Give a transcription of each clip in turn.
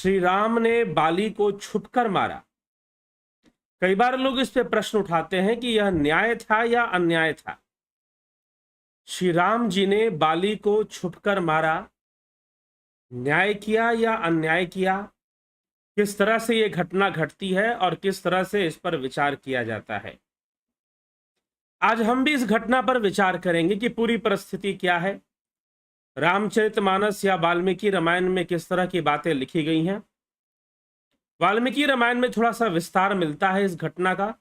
श्री राम ने बाली को छुपकर मारा। कई बार लोग इस पे प्रश्न उठाते हैं कि यह न्याय था या अन्याय था। श्री राम जी ने बाली को छुपकर मारा, न्याय किया या अन्याय किया? किस तरह से यह घटना घटती है और किस तरह से इस पर विचार किया जाता है, आज हम भी इस घटना पर विचार करेंगे कि पूरी परिस्थिति क्या है, रामचरितमानस या वाल्मीकि रामायण में किस तरह की बातें लिखी गई हैं। वाल्मीकि रामायण में थोड़ा सा विस्तार मिलता है इस घटना का,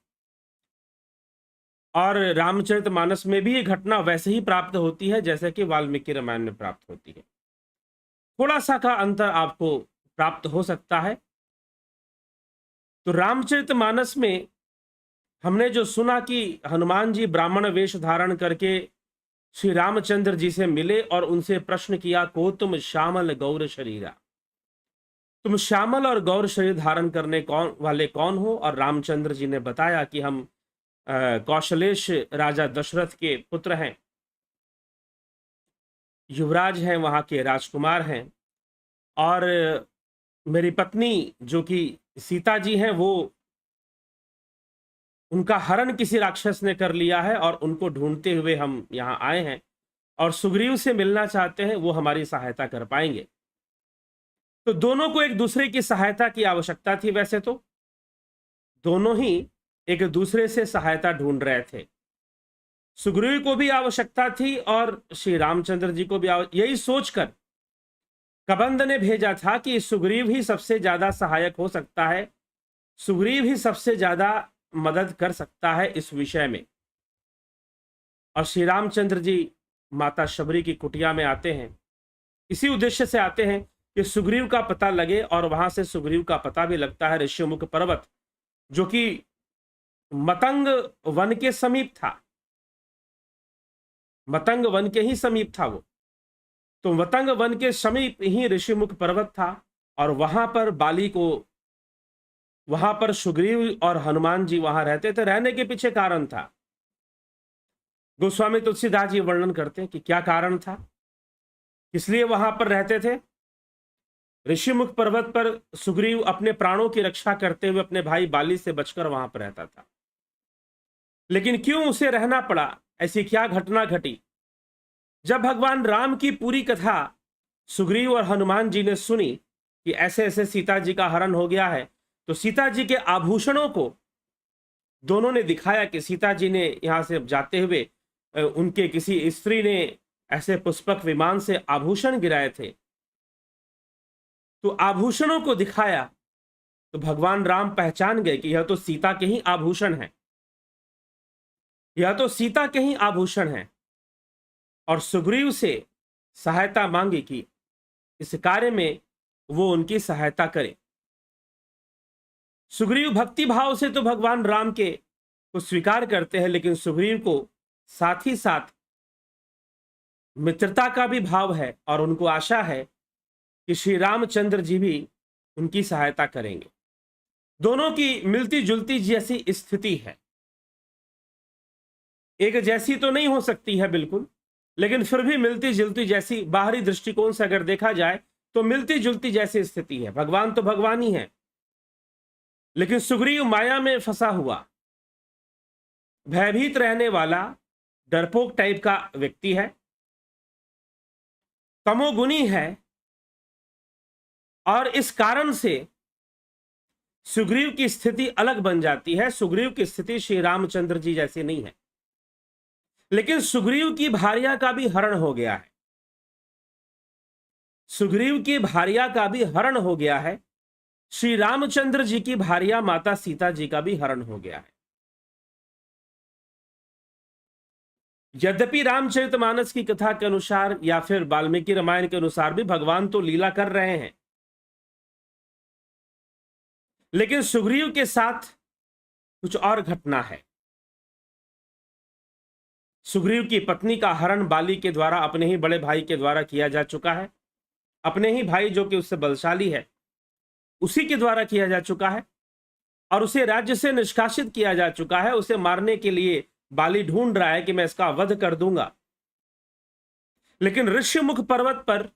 और रामचरितमानस में भी ये घटना वैसे ही प्राप्त होती है जैसे कि वाल्मीकि रामायण में प्राप्त होती है। थोड़ा सा का अंतर आपको प्राप्त हो सकता है। तो रामचरितमानस में हमने जो सुना कि हनुमान जी ब्राह्मण वेश धारण करके श्री रामचंद्र जी से मिले और उनसे प्रश्न किया, को तुम श्यामल गौर शरीरा, तुम श्यामल और गौर शरीर धारण करने वाले कौन हो? और रामचंद्र जी ने बताया कि हम कौशलेश राजा दशरथ के पुत्र हैं, युवराज हैं, वहां के राजकुमार हैं, और मेरी पत्नी जो कि सीता जी हैं वो उनका हरण किसी राक्षस ने कर लिया है और उनको ढूंढते हुए हम यहाँ आए हैं और सुग्रीव से मिलना चाहते हैं, वो हमारी सहायता कर पाएंगे। तो दोनों को एक दूसरे की सहायता की आवश्यकता थी। वैसे तो दोनों ही एक दूसरे से सहायता ढूंढ रहे थे, सुग्रीव को भी आवश्यकता थी और श्री रामचंद्र जी को भी। यही सोचकर कबंध ने भेजा था कि सुग्रीव ही सबसे ज्यादा सहायक हो सकता है, सुग्रीव ही सबसे ज्यादा मदद कर सकता है इस विषय में। और श्री रामचंद्र जी माता शबरी की कुटिया में आते हैं, इसी उद्देश्य से आते हैं कि सुग्रीव का पता लगे, और वहां से सुग्रीव का पता भी लगता है ऋष्यमुख पर्वत, जो कि मतंग वन के समीप था, मतंग वन के ही समीप था वो। तो मतंग वन के समीप ही ऋषिमुख पर्वत था, और वहां पर बाली को, वहां पर सुग्रीव और हनुमान जी वहां रहते थे। रहने के पीछे कारण था, गोस्वामी तुलसीदास जी वर्णन करते हैं कि क्या कारण था, इसलिए वहां पर रहते थे। ऋषिमुख पर्वत पर सुग्रीव अपने प्राणों की रक्षा करते हुए अपने भाई बाली से बचकर वहां पर रहता था। लेकिन क्यों उसे रहना पड़ा, ऐसी क्या घटना घटी? जब भगवान राम की पूरी कथा सुग्रीव और हनुमान जी ने सुनी कि ऐसे ऐसे सीता जी का हरण हो गया है, तो सीता जी के आभूषणों को दोनों ने दिखाया कि सीता जी ने यहां से जाते हुए उनके किसी स्त्री ने ऐसे पुष्पक विमान से आभूषण गिराए थे। तो आभूषणों को दिखाया तो भगवान राम पहचान गए कि यह तो सीता के ही आभूषण है, यह तो सीता के ही आभूषण है, और सुग्रीव से सहायता मांगी कि इस कार्य में वो उनकी सहायता करे। सुग्रीव भक्ति भाव से तो भगवान राम के को स्वीकार करते हैं, लेकिन सुग्रीव को साथ ही साथ मित्रता का भी भाव है और उनको आशा है कि श्री रामचंद्र जी भी उनकी सहायता करेंगे। दोनों की मिलती जुलती जैसी स्थिति है, एक जैसी तो नहीं हो सकती है बिल्कुल, लेकिन फिर भी मिलती जुलती जैसी, बाहरी दृष्टिकोण से अगर देखा जाए तो मिलती जुलती जैसी स्थिति है। भगवान तो भगवान ही है, लेकिन सुग्रीव माया में फंसा हुआ, भयभीत रहने वाला, डरपोक टाइप का व्यक्ति है, तमोगुनी है, और इस कारण से सुग्रीव की स्थिति अलग बन जाती है। सुग्रीव की स्थिति श्री रामचंद्र जी जैसी नहीं है। लेकिन सुग्रीव की भार्या का भी हरण हो गया है, सुग्रीव की भार्या का भी हरण हो गया है, श्री रामचंद्र जी की भार्या माता सीता जी का भी हरण हो गया है। यद्यपि रामचरितमानस की कथा के अनुसार या फिर वाल्मीकि रामायण के अनुसार भी भगवान तो लीला कर रहे हैं, लेकिन सुग्रीव के साथ कुछ और घटना है। सुग्रीव की पत्नी का हरण बाली के द्वारा, अपने ही बड़े भाई के द्वारा किया जा चुका है, अपने ही भाई जो कि उससे बलशाली है उसी के द्वारा किया जा चुका है, और उसे राज्य से निष्कासित किया जा चुका है। उसे मारने के लिए बाली ढूंढ रहा है कि मैं इसका वध कर दूंगा। लेकिन ऋष्यमुख पर्वत पर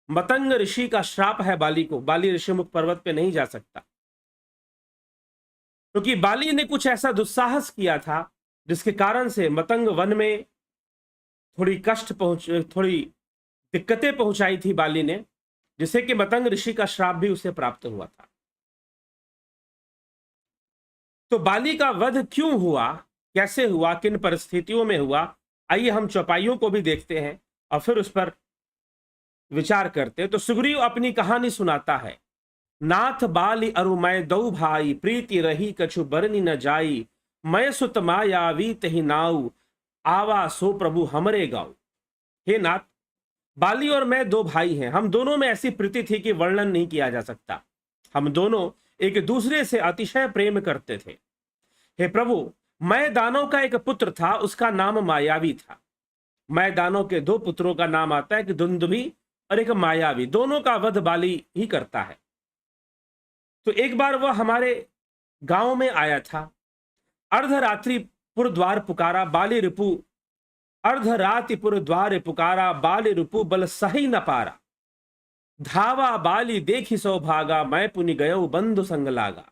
मतंग ऋषि का श्राप है बाली को, बाली ऋषिमुख पर्वत पे नहीं जा सकता, क्योंकि बाली ने कुछ ऐसा दुस्साहस किया था जिसके कारण से मतंग वन में थोड़ी दिक्कतें पहुंचाई थी बाली ने, जिससे कि मतंग ऋषि का श्राप भी उसे प्राप्त हुआ था। तो बाली का वध क्यों हुआ, कैसे हुआ, किन परिस्थितियों में हुआ, आइए हम चौपाइयों को भी देखते हैं और फिर उस पर विचार करते हैं। तो सुग्रीव अपनी कहानी सुनाता है। नाथ बाली अरु मैं दौ भाई, प्रीति रही कछु बरनी न जाई, मैं सुत मायावी तहि नाऊ, आवा सो प्रभु हमरे गाँव। हे नाथ, बाली और मैं दो भाई हैं, हम दोनों में ऐसी प्रीति थी कि वर्णन नहीं किया जा सकता। हम दोनों एक दूसरे से अतिशय प्रेम करते थे। हे प्रभु, मैं दानव का एक पुत्र था, उसका नाम मायावी था। मैं दानव के दो पुत्रों का नाम आता है, एक दुंदुभी और एक मायावी, दोनों का वध बाली ही करता है। तो एक बार वह हमारे गांव में आया था। अर्धरात्रि पुर द्वार पुकारा बाली रिपु, अर्धरात्रि पुर द्वार पुकारा बाली रिपु, बल सही न पारा, धावा बाली देखी सो भागा, मैं पुनि गयो बंधु संग लागा।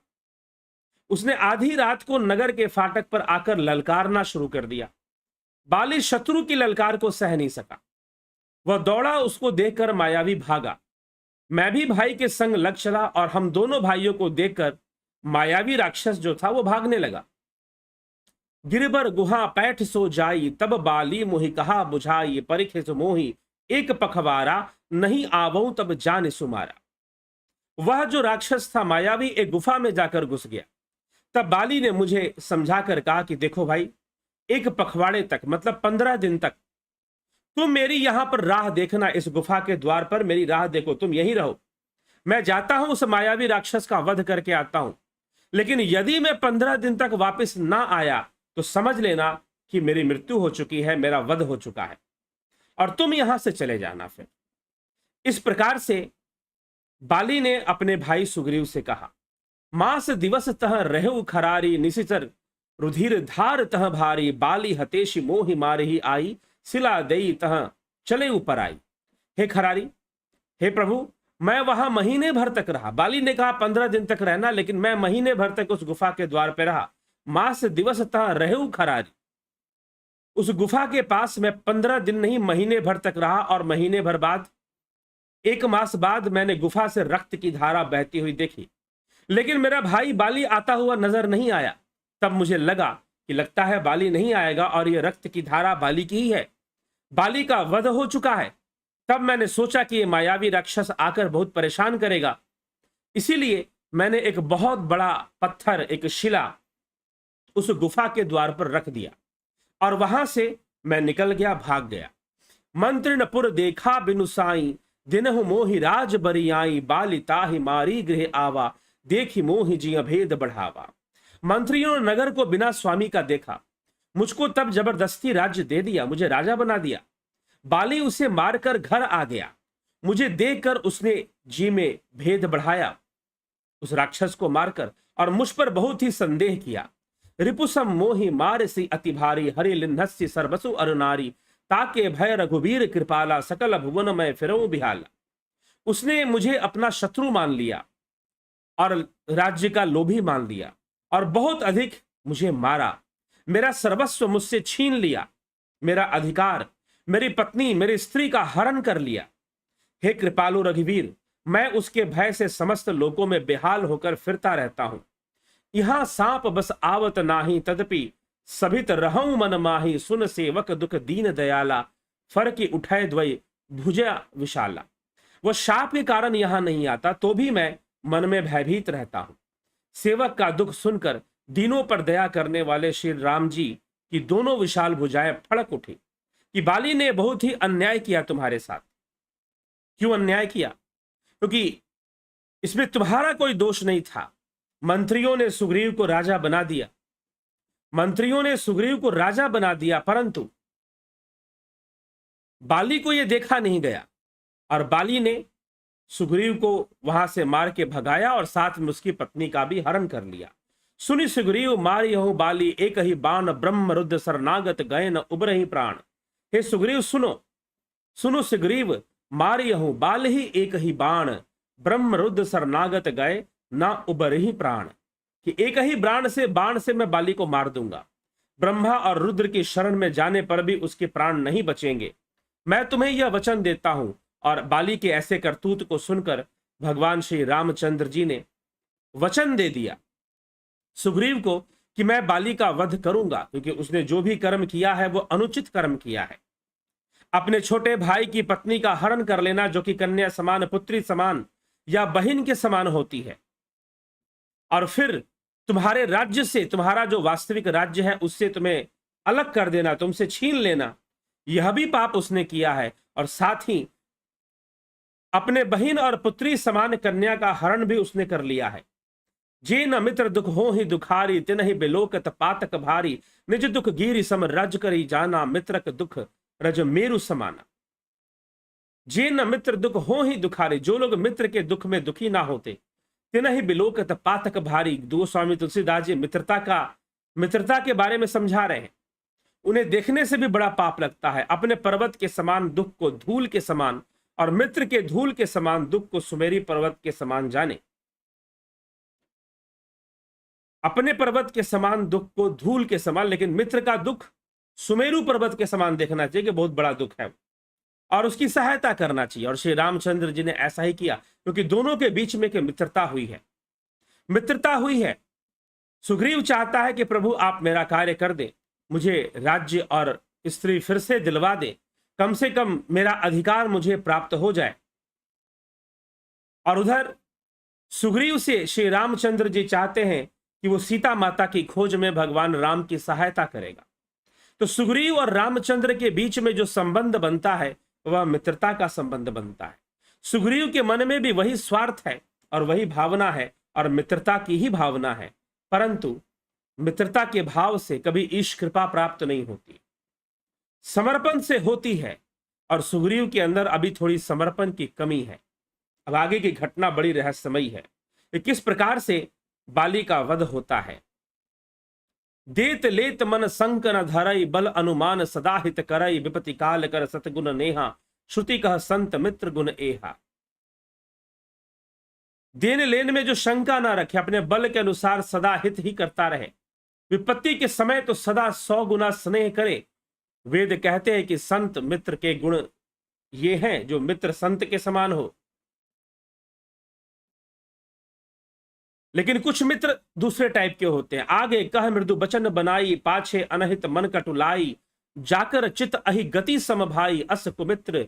उसने आधी रात को नगर के फाटक पर आकर ललकारना शुरू कर दिया। बाली शत्रु की ललकार को सह नहीं सका, वह दौड़ा, उसको देखकर मायावी भागा। मैं भी भाई के संग लग चला और हम दोनों भाइयों को देखकर मायावी राक्षस जो था वो भागने लगा। गिरबर गुहा पैठ सो जाई, तब बाली मोहि कहा बुझाई, परिखे सो मोहि एक पखवारा, नहीं आवऊं तब जान सुमारा। वह जो राक्षस था मायावी एक गुफा में जाकर घुस गया। तब बाली ने मुझे समझाकर कहा कि देखो भाई, एक पखवाड़े तक मतलब 15 दिन तक तुम मेरी यहां पर राह देखना, इस गुफा के द्वार पर मेरी राह देखो, तुम यहीं रहो, मैं जाता हूं उस मायावी राक्षस का वध करके आता हूं। लेकिन यदि मैं 15 दिन तक वापस ना आया तो समझ लेना कि मेरी मृत्यु हो चुकी है, मेरा वध हो चुका है, और तुम यहां से चले जाना। फिर इस प्रकार से बाली ने अपने भाई सुग्रीव से कहा। मास दिवस तह रहु खरारी, निशिचर रुधिर धार तह भारी, बाली हतेशी मोहि मारही आई, सिला दई तह चले ऊपर आई। हे खरारी, हे प्रभु, मैं वहां महीने भर तक रहा। बाली ने कहा 15 दिन तक रहना, लेकिन मैं महीने भर तक उस गुफा के द्वार पर रहा। मास दिवस तह रहु खरारी, उस गुफा के पास मैं 15 दिन नहीं महीने भर तक रहा, और महीने भर बाद 1 मास बाद मैंने गुफा से रक्त की धारा बहती हुई देखी, लेकिन मेरा भाई बाली आता हुआ नजर नहीं आया। तब मुझे लगा कि लगता है बाली नहीं आएगा और यह रक्त की धारा बाली की ही है, बाली का वध हो चुका है। तब मैंने सोचा कि यह मायावी राक्षस आकर बहुत परेशान करेगा, इसीलिए मैंने एक बहुत बड़ा पत्थर, एक शिला उस गुफा के द्वार पर रख दिया और वहां से मैं निकल गया, भाग गया। मंत्रिणपुर देखा बिनु साई, दिनहु मोहि राज बरी आई, बाली ताहि मारी गृह आवा, देखी मोहि जी भेद बढ़ावा। मंत्रियों ने नगर को बिना स्वामी का देखा, मुझको तब जबरदस्ती राज्य दे दिया, मुझे राजा बना दिया। बाली उसे मारकर घर आ गया, मुझे देखकर उसने जी में भेद बढ़ाया, उस राक्षस को मारकर, और मुझ पर बहुत ही संदेह किया। रिपुसम मोहि मारसी अति भारी, हरि लिन्हस्य सर्वसु अरुनारी, ताके भय रघुवीर कृपाला, सकल भुवन में फिरऊं बिहाला। उसने मुझे अपना शत्रु मान लिया और राज्य का लोभी मान लिया और बहुत अधिक मुझे मारा, मेरा सर्वस्व मुझसे छीन लिया, मेरा अधिकार, मेरी पत्नी, मेरी स्त्री का हरण कर लिया। हे कृपालु रघुवीर, मैं उसके भय से समस्त लोकों में बेहाल होकर फिरता रहता हूं। यहां सांप बस आवत नाही, तदपि सभित रहूं मन माही, सुन सेवक दुख दीन दयाला, फरकी उठे द्वय भुजा विशाला। वह शाप के कारण यहां नहीं आता तो भी मैं मन में भयभीत रहता हूं। सेवक का दुख सुनकर दीनों पर दया करने वाले श्री राम जी की दोनों विशाल भुजाएं फड़क उठी कि बाली ने बहुत ही अन्याय किया तुम्हारे साथ। क्यों अन्याय किया? क्योंकि इसमें तुम्हारा कोई दोष नहीं था। मंत्रियों ने सुग्रीव को राजा बना दिया, मंत्रियों ने सुग्रीव को राजा बना दिया, परंतु बाली को यह देखा नहीं गया और बाली ने सुग्रीव को वहां से मार के भगाया और साथ में उसकी पत्नी का भी हरण कर लिया। सुनि सुग्रीव मारियहु बाली, एक ही बाण ब्रह्म रुद्र शरणागत गए न उबरहि प्राण। हे सुग्रीव सुनो, सुनो सुग्रीव, मारियहु बाल ही एक ही बाण, ब्रह्म रुद्र सरनागत गए, ना उबर ही प्राण। कि एक ही बाण से मैं बाली को मार दूंगा, ब्रह्मा और रुद्र की शरण में जाने पर भी उसके प्राण नहीं बचेंगे। मैं तुम्हें यह वचन देता हूं। और बाली के ऐसे करतूत को सुनकर भगवान श्री रामचंद्र जी ने वचन दे दिया सुग्रीव को कि मैं बाली का वध करूंगा, क्योंकि उसने जो भी कर्म किया है वो अनुचित कर्म किया है। अपने छोटे भाई की पत्नी का हरण कर लेना, जो कि कन्या समान, पुत्री समान या बहन के समान होती है, और फिर तुम्हारे राज्य से, तुम्हारा जो वास्तविक राज्य है उससे तुम्हें अलग कर देना, तुमसे छीन लेना, यह भी पाप उसने किया है। और साथ ही अपने बहन और पुत्री समान कन्या का हरण भी उसने कर लिया है। जे न मित्र दुख हो ही दुखारी, तिन ही बिलोकत पातक भारी, निज दुख गिरि सम रज करी जाना, मित्रक दुख रज मेरु समाना। जे न मित्र दुख हो ही दुखारी, जो लोग मित्र के दुख में दुखी ना होते, तिन ही बिलोकत पातक भारी। गोस्वामी तुलसीदास जी मित्रता के बारे में समझा रहे हैं। उन्हें देखने से भी बड़ा पाप लगता है। अपने पर्वत के समान दुख को धूल के समान, और मित्र के धूल के समान दुख को सुमेरी पर्वत के समान जाने। अपने पर्वत के समान दुख को धूल के समान, लेकिन मित्र का दुख सुमेरु पर्वत के समान देखना चाहिए कि बहुत बड़ा दुख है, और उसकी सहायता करना चाहिए। और श्री रामचंद्र जी ने ऐसा ही किया, क्योंकि दोनों के बीच में मित्रता हुई है। सुग्रीव चाहता है कि प्रभु आप मेरा कार्य कर दे, मुझे राज्य और स्त्री फिर से दिलवा दे, कम से कम मेरा अधिकार मुझे प्राप्त हो जाए। और उधर सुग्रीव से श्री रामचंद्र जी चाहते हैं कि वो सीता माता की खोज में भगवान राम की सहायता करेगा। तो सुग्रीव और रामचंद्र के बीच में जो संबंध बनता है वह मित्रता का संबंध बनता है। सुग्रीव के मन में भी वही स्वार्थ है और वही भावना है, और मित्रता की ही भावना है, परंतु मित्रता के भाव से कभी ईश कृपा प्राप्त नहीं होती, समर्पण से होती है। और सुग्रीव के अंदर अभी थोड़ी समर्पण की कमी है। अब आगे की घटना बड़ी रहस्यमयी है कि किस प्रकार से बाली का वध होता है। देत लेत मन संक न धरई, बल अनुमान सदा हित करई, विपति काल कर सतगुण नेहा, श्रुति कह संत मित्र गुण एहा। देने लेने में जो शंका ना रखे, अपने बल के अनुसार सदा हित ही करता रहे, विपत्ति के समय तो सदा 100 गुना स्नेह करे। वेद कहते हैं कि संत मित्र के गुण ये हैं, जो मित्र संत के समान हो। लेकिन कुछ मित्र दूसरे टाइप के होते हैं। आगे कह मृदु बचन बनाई, पाछे अनहित मन कटुलाई, जाकर चित अहि गति सम भाई, अस कुमित्र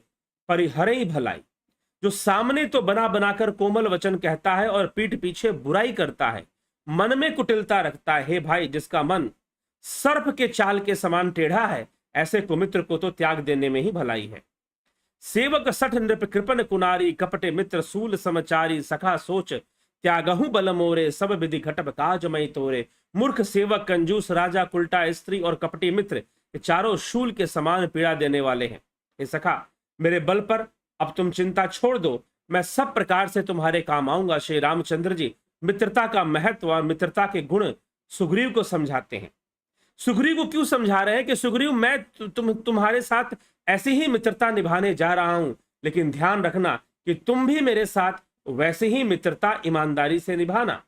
परिहरई भलाई। जो सामने तो बना बनाकर कोमल वचन कहता है और पीठ पीछे बुराई करता है, मन में कुटिलता रखता है, हे भाई जिसका मन सर्प के चाल के समान टेढ़ा है, ऐसे कुमित्र को तो त्याग देने में ही भलाई है। सेवक सठ नृप कृपन कुनारी, कपटे मित्र सूल समचारी, सखा सोच त्यागहु बल मोरे, सब विधि घटब काज मई तोरे। मूर्ख सेवक, कंजूस राजा, उल्टा स्त्री और कपटी मित्र, ये चारों शूल के समान पीड़ा देने वाले हैं। हे सखा, मेरे बल पर अब तुम चिंता छोड़ दो, मैं सब प्रकार से तुम्हारे काम आऊंगा। श्री रामचंद्र जी मित्रता का महत्व और मित्रता के गुण सुग्रीव को समझाते हैं। सुग्रीव को क्यों समझा रहे हैं कि सुग्रीव, मैं तुम्हारे साथ ऐसी ही मित्रता निभाने जा रहा हूं, लेकिन ध्यान रखना कि तुम भी मेरे साथ वैसे ही मित्रता ईमानदारी से निभाना।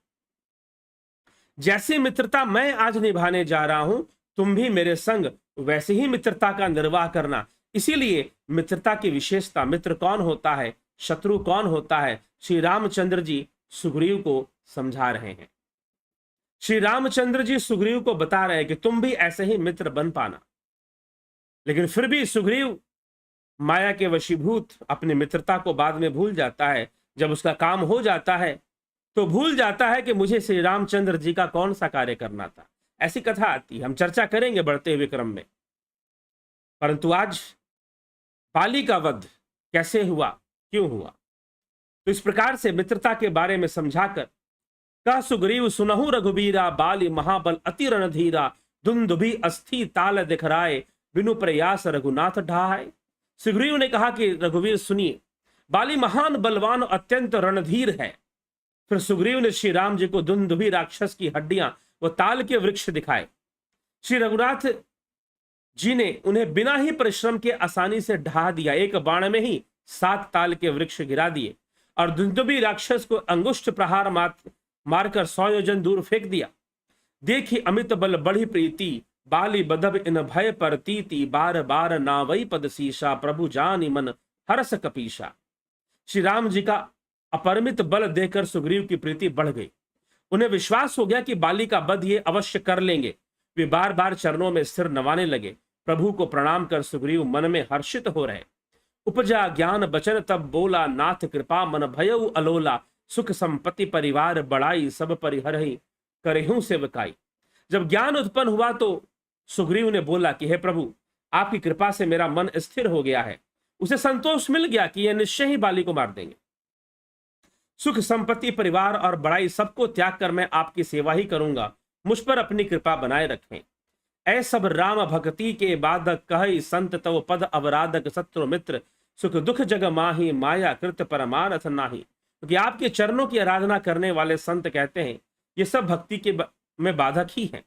जैसी मित्रता मैं आज निभाने जा रहा हूं, तुम भी मेरे संग वैसे ही मित्रता का निर्वाह करना। इसीलिए मित्रता की विशेषता, मित्र कौन होता है, शत्रु कौन होता है, श्री रामचंद्र जी सुग्रीव को समझा रहे हैं। श्री रामचंद्र जी सुग्रीव को बता रहे हैं कि तुम भी ऐसे ही मित्र बन पाना। लेकिन फिर भी सुग्रीव माया के वशीभूत अपनी मित्रता को बाद में भूल जाता है। जब उसका काम हो जाता है तो भूल जाता है कि मुझे श्री रामचंद्र जी का कौन सा कार्य करना था। ऐसी कथा आती है, हम चर्चा करेंगे बढ़ते हुए क्रम में। परंतु आज बाली का वध कैसे हुआ, क्यों हुआ, तो इस प्रकार से मित्रता के बारे में समझाकर कह सुग्रीव सुनहु रघुबीरा, बाली महाबल अति रणधीरा, दुंदुभि अस्थि ताल दिखराए, बिनु प्रयास रघुनाथ ढाए। सुग्रीव ने कहा कि रघुवीर सुनिए, बाली महान बलवान अत्यंत रणधीर है। फिर सुग्रीव ने श्री राम जी को दुंदुभि राक्षस की हड्डियां व ताल के वृक्ष दिखाए। श्री रघुनाथ जी ने उन्हें बिना ही परिश्रम के आसानी से ढा दिया। एक बाण में ही 7 ताल के वृक्ष गिरा दिए और दुंदुभी राक्षस को अंगुष्ठ प्रहार मारकर 100 योजन दूर फेंक दिया। देखी अमित बल बढ़ी प्रीति, बाली बदब इन भय परतीति, बार बार नावई पद शीशा, प्रभु जानी मन हरस कपीशा। श्री राम जी का अपरिमित बल देखकर सुग्रीव की प्रीति बढ़ गई। उन्हें विश्वास हो गया कि बाली का वध ये अवश्य कर लेंगे। वे बार बार चरणों में सिर नवाने लगे। प्रभु को प्रणाम कर सुग्रीव मन में हर्षित हो रहे। उपजा ज्ञान बचन तब बोला, नाथ कृपा मन भयउ अलोला, सुख संपत्ति परिवार बढ़ाई, सब परिहरहि करहूं सेवकाई। जब ज्ञान उत्पन्न हुआ तो सुग्रीव ने बोला कि हे प्रभु, आपकी कृपा से मेरा मन स्थिर हो गया है। उसे संतोष मिल गया कि यह निश्चय ही बाली को मार देंगे। सुख संपत्ति परिवार और बड़ाई सबको त्याग कर मैं आपकी सेवा ही करूंगा, मुझ पर अपनी कृपा बनाए रखें। ऐ सब राम भक्ति के बाधक, कहि संत तव पद अवराधक, शत्रु मित्र सुख दुख जग माही, माया कृत परमानथ नाही। क्योंकि आपके चरणों की आराधना करने वाले संत कहते हैं ये सब भक्ति के में बाधक ही हैं।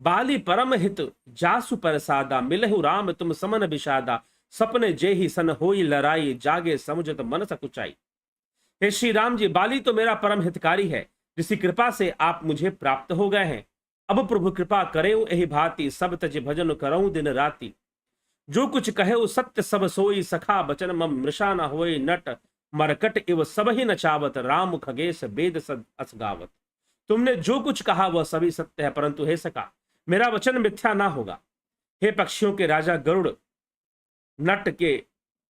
बाली परम हित जासु परसादा, मिलहु राम तुम समन विषादा, सपने जेहि सन होई लड़ाई, जागे समुझत मन सकुचाई। हे श्री राम जी, बाली तो मेरा परम हितकारी है, जिसकी कृपा से आप मुझे प्राप्त हो गए हैं। अब प्रभु कृपा करे यही भांति, सब तज भजन करऊं दिन राति। जो कुछ कहे सत्य सब सोई, सखा बचन मम मृषा न होई, नट मरकट इव सब ही नचावत, राम खगेश वेद सद अस गावत। तुमने जो कुछ कहा वह सभी सत्य है, परंतु हे सखा मेरा वचन मिथ्या ना होगा। हे पक्षियों के राजा गरुड़, नट के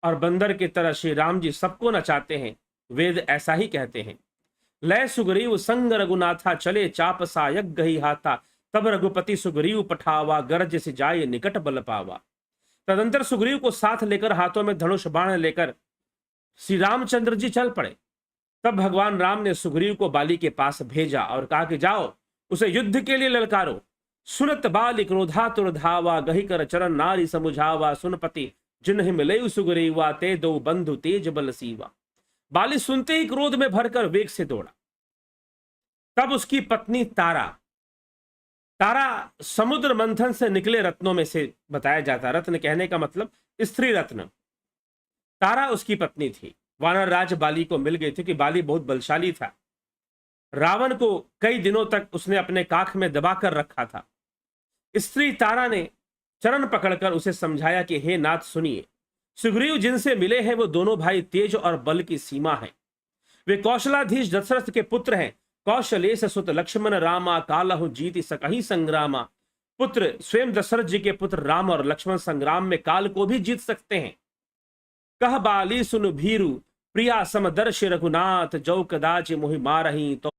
और बंदर की तरह श्री राम जी सबको नचाते हैं, वेद ऐसा ही कहते हैं। लय सुग्रीव संग रघुनाथा, चले चाप सा यज्ञ ही हाथा, तब रघुपति सुग्रीव पठावा, गरज से जाए निकट बल पावा। तदंतर सुग्रीव को साथ लेकर हाथों में धनुष बाण लेकर श्री रामचंद्र जी चल पड़े। तब भगवान राम ने सुग्रीव को बाली के पास भेजा और कहा कि जाओ उसे युद्ध के लिए ललकारो। सुनत बाली क्रोधातुर धावा, गही कर चरण नारी समुझावा, सुनपति जिन्हि मिले सुग्रीवा, ते दो बंधु तेज बल सीवा। बाली सुनते ही क्रोध में भरकर वेग से दौड़ा। तब उसकी पत्नी तारा समुद्र मंथन से निकले रत्नों में से बताया जाता। रत्न कहने का मतलब स्त्री रत्न। तारा उसकी पत्नी थी। वानर राज बाली को मिल गई थी कि बाली बहुत बलशाली था। रावण को कई दिनों तक उसने अपने काख में दबा कर रखा था। स्त्री तारा ने चरण पकड़कर उसे समझाया कि हे नाथ सुनिए, सुग्रीव जिनसे मिले हैं वो दोनों भाई तेज और बल की सीमा है। वे कौशलाधीश दशरथ के पुत्र हैं। कौशलेश सुत लक्ष्मण रामा, कालहु जीति सकहि संग्रामा। पुत्र स्वयं दशरथ जी के पुत्र राम और लक्ष्मण संग्राम में काल को भी जीत सकते हैं। कह बाली सुन भीरु, प्रिया समदर्श रघुनाथ, जो कदाच मोहि मारही तो।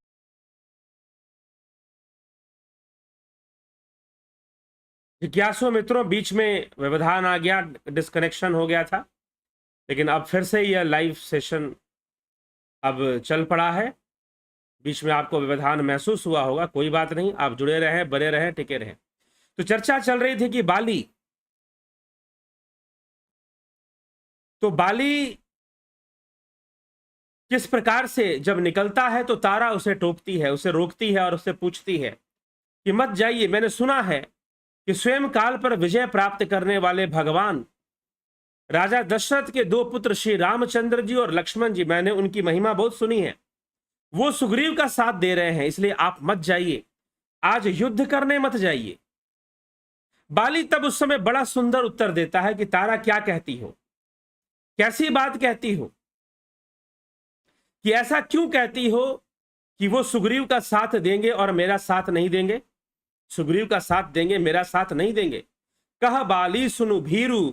जिज्ञासु मित्रों, बीच में व्यवधान आ गया, डिस्कनेक्शन हो गया था, लेकिन अब फिर से यह लाइव सेशन अब चल पड़ा है। बीच में आपको व्यवधान महसूस हुआ होगा, कोई बात नहीं, आप जुड़े रहें, बने रहें, टिके रहें। तो चर्चा चल रही थी कि बाली किस प्रकार से जब निकलता है तो तारा उसे टोकती है, उसे रोकती है और उससे पूछती है कि मत जाइए। मैंने सुना है कि स्वयं काल पर विजय प्राप्त करने वाले भगवान राजा दशरथ के 2 पुत्र श्री रामचंद्र जी और लक्ष्मण जी, मैंने उनकी महिमा बहुत सुनी है, वो सुग्रीव का साथ दे रहे हैं, इसलिए आप मत जाइए, आज युद्ध करने मत जाइए। बाली तब उस समय बड़ा सुंदर उत्तर देता है कि तारा क्या कहती हो, कैसी बात कहती हो, कि ऐसा क्यों कहती हो कि वो सुग्रीव का साथ देंगे और मेरा साथ नहीं देंगे। सुग्रीव का साथ देंगे, मेरा साथ नहीं देंगे। कह बाली सुनु भीरु,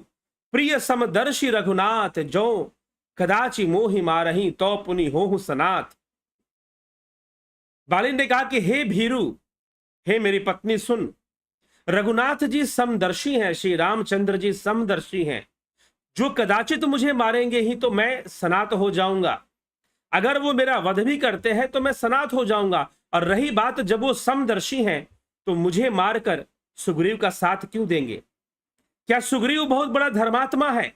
प्रिय समदर्शी रघुनाथ, जो कदाचि मोहि मारही तो पुनि होहु सनाथ। बाली ने कहा कि हे भीरु, हे मेरी पत्नी सुन, रघुनाथ जी समदर्शी हैं, श्री रामचंद्र जी समदर्शी हैं। जो कदाचित मुझे मारेंगे ही तो मैं सनात हो जाऊंगा। अगर वो मेरा वध भी करते हैं तो मैं सनात हो जाऊंगा। और रही बात जब वो समदर्शी हैं तो मुझे मारकर सुग्रीव का साथ क्यों देंगे? क्या सुग्रीव बहुत बड़ा धर्मात्मा है?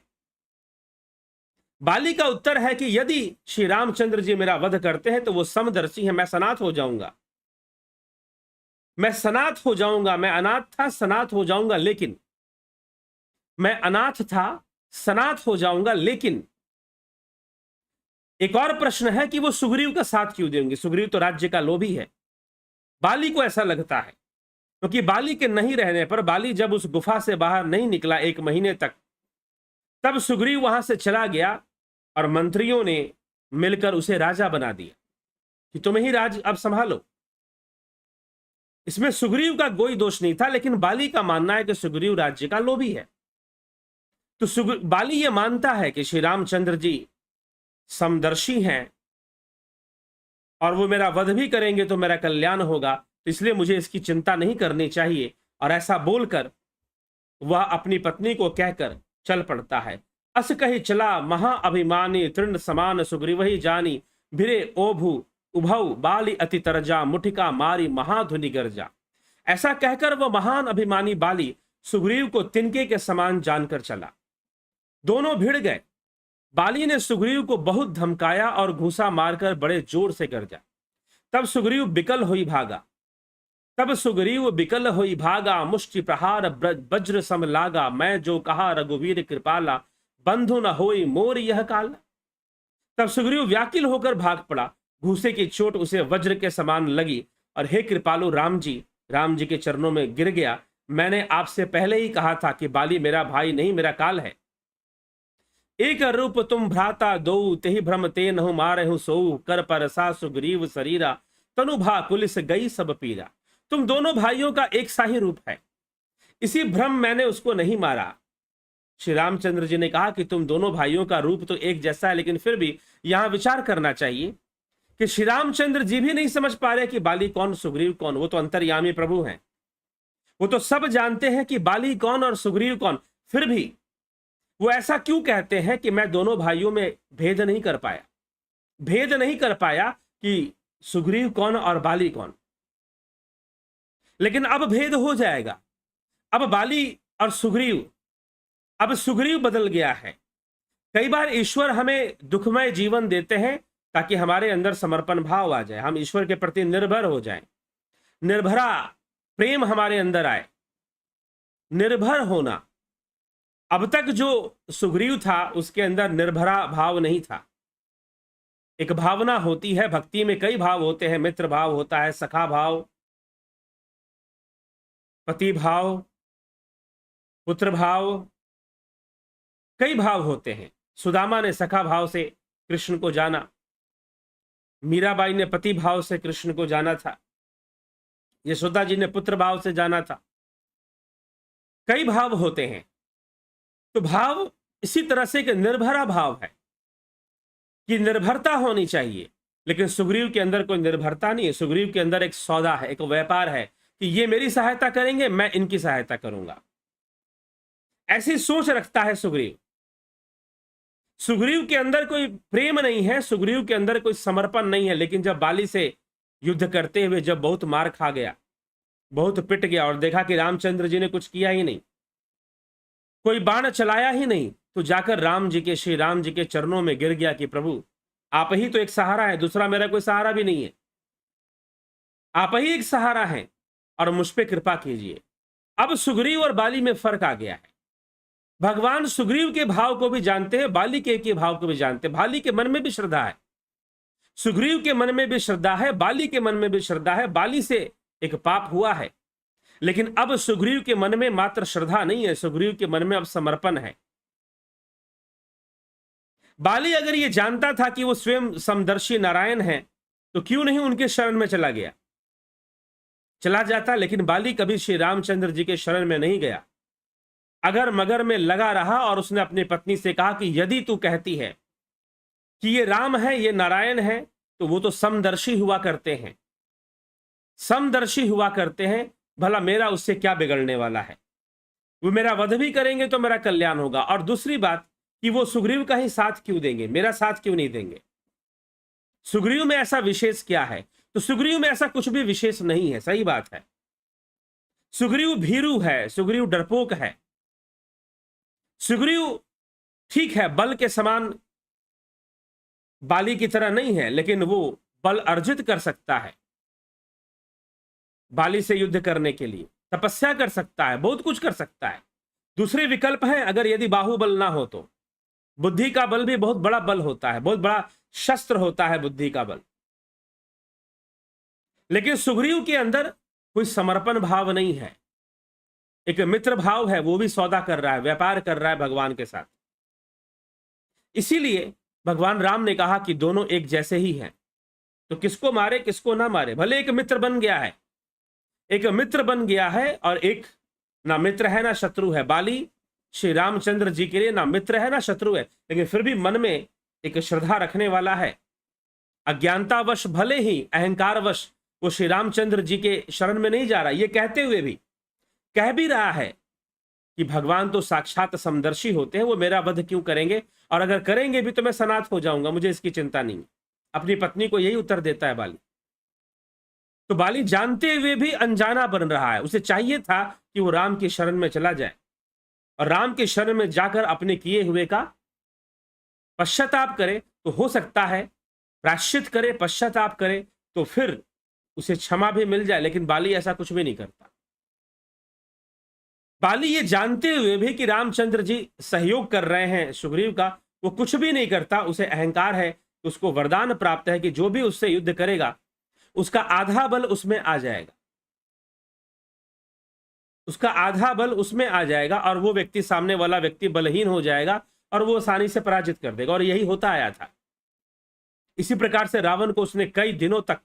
बाली का उत्तर है कि यदि श्री रामचंद्र जी मेरा वध करते हैं तो वो समदर्शी हैं, मैं सनात हो जाऊंगा, मैं सनात हो जाऊंगा। मैं अनाथ था, सनात हो जाऊंगा, लेकिन मैं अनाथ था, सनात हो जाऊंगा, लेकिन एक और प्रश्न है कि वो सुग्रीव का साथ क्यों देंगे? सुग्रीव तो राज्य का लोभी है। बाली को ऐसा लगता है, क्योंकि बाली के नहीं रहने पर, बाली जब उस गुफा से बाहर नहीं निकला 1 महीने तक, तब सुग्रीव वहां से चला गया और मंत्रियों ने मिलकर उसे राजा बना दिया कि तुम ही राज अब संभालो। इसमें सुग्रीव का कोई दोष नहीं था, लेकिन बाली का मानना है कि सुग्रीव राज्य का लोभी है। तो बाली ये मानता है कि श्री रामचंद्र जी समदर्शी हैं और वो मेरा वध भी करेंगे तो मेरा कल्याण होगा, तो इसलिए मुझे इसकी चिंता नहीं करनी चाहिए। और ऐसा बोलकर वह अपनी पत्नी को कहकर चल पड़ता है। अस कही चला महाअभिमानी तृण समान सुग्रीव ही जानी, भिरे ओभु उभौ बाली अति तरजा, मुठिका मारी महाधुनि गर्जा। ऐसा कहकर वह महान अभिमानी बाली सुग्रीव को तिनके के समान जानकर चला। दोनों भिड़ गए। बाली ने सुग्रीव को बहुत धमकाया और घूसा मारकर बड़े जोर से गर्जा। तब सुग्रीव बिकल होई भागा। मुष्टि प्रहार वज्र सम लागा, मैं जो कहा रघुवीर कृपाला, बंधु न होई मोर यह काला। तब सुग्रीव व्याकुल होकर भाग पड़ा। घूसे की चोट उसे वज्र के समान लगी और हे कृपालु राम जी के चरणों में गिर गया। मैंने आपसे पहले ही कहा था कि बाली मेरा भाई नहीं, मेरा काल है। एक रूप तुम भ्राता दो, तेहि भ्रम ते नहु मारहु सोऊ, कर परसा सुग्रीव शरीरा, तनु भा कुलिस गई सब पीरा। तुम दोनों भाइयों का एक सा ही रूप है, इसी भ्रम मैंने उसको नहीं मारा। श्री रामचंद्र जी ने कहा कि तुम दोनों भाइयों का रूप तो एक जैसा है, लेकिन फिर भी यहां विचार करना चाहिए कि श्री रामचंद्र जी भी नहीं समझ पा रहे कि बाली कौन सुग्रीव कौन। वो तो अंतर्यामी प्रभु हैं, वो तो सब जानते हैं कि बाली कौन और सुग्रीव कौन। फिर भी वो ऐसा क्यों कहते हैं कि मैं दोनों भाइयों में भेद नहीं कर पाया कि सुग्रीव कौन और बाली कौन। लेकिन अब भेद हो जाएगा। अब बाली और सुग्रीव, अब सुग्रीव बदल गया है। कई बार ईश्वर हमें दुखमय जीवन देते हैं ताकि हमारे अंदर समर्पण भाव आ जाए, हम ईश्वर के प्रति निर्भर हो जाएं, निर्भरा प्रेम हमारे अंदर आए। निर्भर होना, अब तक जो सुग्रीव था उसके अंदर निर्भरा भाव नहीं था। एक भावना होती है, भक्ति में कई भाव होते हैं, मित्र भाव होता है, सखा भाव, पति भाव, पुत्र भाव, कई भाव होते हैं। सुदामा ने सखा भाव से कृष्ण को जाना, मीराबाई ने पति भाव से कृष्ण को जाना था, यशोदा जी ने पुत्र भाव से जाना था। कई भाव होते हैं। तो भाव इसी तरह से एक निर्भरा भाव है कि निर्भरता होनी चाहिए, लेकिन सुग्रीव के अंदर कोई निर्भरता नहीं है। सुग्रीव के अंदर एक सौदा है, एक व्यापार है कि ये मेरी सहायता करेंगे, मैं इनकी सहायता करूंगा। ऐसी सोच रखता है सुग्रीव। सुग्रीव के अंदर कोई प्रेम नहीं है, सुग्रीव के अंदर कोई समर्पण नहीं है। लेकिन जब बाली से युद्ध करते हुए जब बहुत मार खा गया, बहुत पिट गया और देखा कि रामचंद्र जी ने कुछ किया ही नहीं, कोई बाण चलाया ही नहीं, तो जाकर श्री राम जी के चरणों में गिर गया कि प्रभु आप ही तो एक सहारा है, दूसरा मेरा कोई सहारा भी नहीं है, आप ही एक सहारा है और मुझ पे कृपा कीजिए। अब सुग्रीव और बाली में फर्क आ गया है। भगवान सुग्रीव के भाव को भी जानते हैं, बाली के भाव को भी जानते हैं। बाली के मन में भी श्रद्धा है, सुग्रीव के मन में भी श्रद्धा है, बाली के मन में भी श्रद्धा है। बाली से एक पाप हुआ है, लेकिन अब सुग्रीव के मन में मात्र श्रद्धा नहीं है, सुग्रीव के मन में अब समर्पण है। बाली अगर ये जानता था कि वो स्वयं समदर्शी नारायण है, तो क्यों नहीं उनके शरण में चला जाता। लेकिन बाली कभी श्री रामचंद्र जी के शरण में नहीं गया, अगर मगर में लगा रहा। और उसने अपनी पत्नी से कहा कि यदि तू कहती है कि ये राम है, ये नारायण है, तो वो तो समदर्शी हुआ करते हैं, समदर्शी हुआ करते हैं, भला मेरा उससे क्या बिगड़ने वाला है। वो मेरा वध भी करेंगे तो मेरा कल्याण होगा। और दूसरी बात कि वो सुग्रीव का ही साथ क्यों देंगे, मेरा साथ क्यों नहीं देंगे। सुग्रीव में ऐसा विशेष क्या है? तो सुग्रीव में ऐसा कुछ भी विशेष नहीं है, सही बात है। सुग्रीव भीरू है, सुग्रीव डरपोक है। सुग्रीव ठीक है, बल के समान बाली की तरह नहीं है, लेकिन वो बल अर्जित कर सकता है। बाली से युद्ध करने के लिए तपस्या कर सकता है, बहुत कुछ कर सकता है। दूसरे विकल्प हैं, अगर यदि बाहुबल ना हो तो बुद्धि का बल भी बहुत बड़ा बल होता है, बहुत बड़ा शस्त्र होता है बुद्धि का बल। लेकिन सुग्रीव के अंदर कोई समर्पण भाव नहीं है, एक मित्र भाव है, वो भी सौदा कर रहा है, व्यापार कर रहा है भगवान के साथ। इसीलिए भगवान राम ने कहा कि दोनों एक जैसे ही हैं, तो किसको मारे किसको ना मारे। भले एक मित्र बन गया है, एक मित्र बन गया है, और एक ना मित्र है ना शत्रु है। बाली श्री रामचंद्र जी के लिए ना मित्र है ना शत्रु है, लेकिन फिर भी मन में एक श्रद्धा रखने वाला है। अज्ञानतावश भले ही अहंकारवश वो श्री रामचंद्र जी के शरण में नहीं जा रहा, ये कहते हुए भी कह भी रहा है कि भगवान तो साक्षात समदर्शी होते हैं, वो मेरा वध क्यों करेंगे, और अगर करेंगे भी तो मैं सनाथ हो जाऊंगा, मुझे इसकी चिंता नहीं। अपनी पत्नी को यही उत्तर देता है बाली। तो बाली जानते हुए भी अनजाना बन रहा है। उसे चाहिए था कि वो राम की शरण में चला जाए और राम के शरण में जाकर अपने किए हुए का पश्चाताप करे, तो हो सकता है प्रायश्चित करे, पश्चाताप करे, तो फिर उसे क्षमा भी मिल जाए। लेकिन बाली ऐसा कुछ भी नहीं करता। बाली ये जानते हुए भी कि रामचंद्र जी सहयोग कर रहे हैं सुग्रीव का, वो कुछ भी नहीं करता। उसे अहंकार है, उसको वरदान प्राप्त है कि जो भी उससे युद्ध करेगा उसका आधा बल उसमें आ जाएगा, उसका आधा बल उसमें आ जाएगा, और वो व्यक्ति, सामने वाला व्यक्ति बलहीन हो जाएगा और वो आसानी से पराजित कर देगा। और यही होता आया था। इसी प्रकार से रावण को उसने कई दिनों तक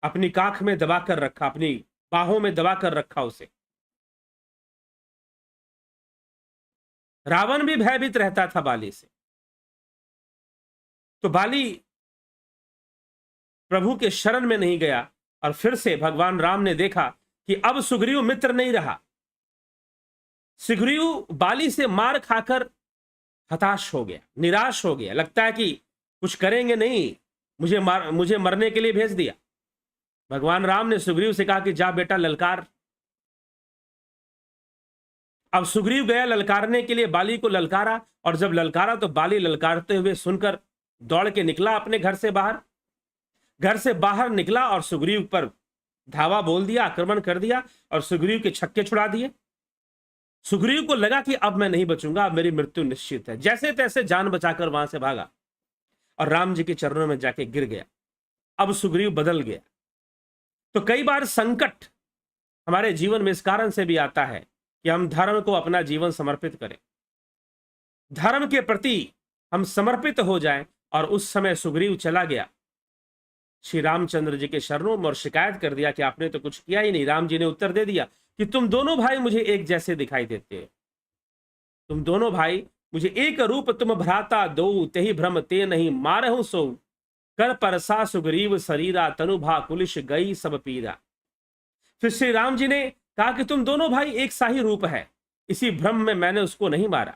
अपनी काख में दबा कर रखा, अपनी बाहों में दबा कर रखा उसे। रावण भी भयभीत रहता था बाली से। तो बाली प्रभु के शरण में नहीं गया, और फिर से भगवान राम ने देखा कि अब सुग्रीव मित्र नहीं रहा। सुग्रीव बाली से मार खाकर हताश हो गया, निराश हो गया। लगता है कि कुछ करेंगे नहीं, मुझे मरने के लिए भेज दिया। भगवान राम ने सुग्रीव से कहा कि जा बेटा ललकार। अब सुग्रीव गया ललकारने के लिए, बाली को ललकारा, और जब ललकारा तो बाली ललकारते हुए सुनकर दौड़ के निकला अपने घर से बाहर। घर से बाहर निकला और सुग्रीव पर धावा बोल दिया, आक्रमण कर दिया और सुग्रीव के छक्के छुड़ा दिए। सुग्रीव को लगा कि अब मैं नहीं बचूंगा, अब मेरी मृत्यु निश्चित है। जैसे तैसे जान बचाकर वहां से भागा और राम जी के चरणों में जाके गिर गया। अब सुग्रीव बदल गया। तो कई बार संकट हमारे जीवन में इस कारण से भी आता है कि हम धर्म को अपना जीवन समर्पित करें, धर्म के प्रति हम समर्पित हो जाएं। और उस समय सुग्रीव चला गया श्री रामचंद्र जी के शरणों में और शिकायत कर दिया कि आपने तो कुछ किया ही नहीं। राम जी ने उत्तर दे दिया कि तुम दोनों भाई मुझे एक जैसे दिखाई देते हो, तुम दोनों भाई मुझे एक रूप, तुम भ्राता दो, तेहि भ्रम ते नहीं मारहु सो, कर परसा सुग्रीव शरीरा, तनु भा कुलिश गई सब पीरा। फिर श्री राम जी ने कहा कि तुम दोनों भाई एक सा ही रूप है, इसी भ्रम में मैंने उसको नहीं मारा।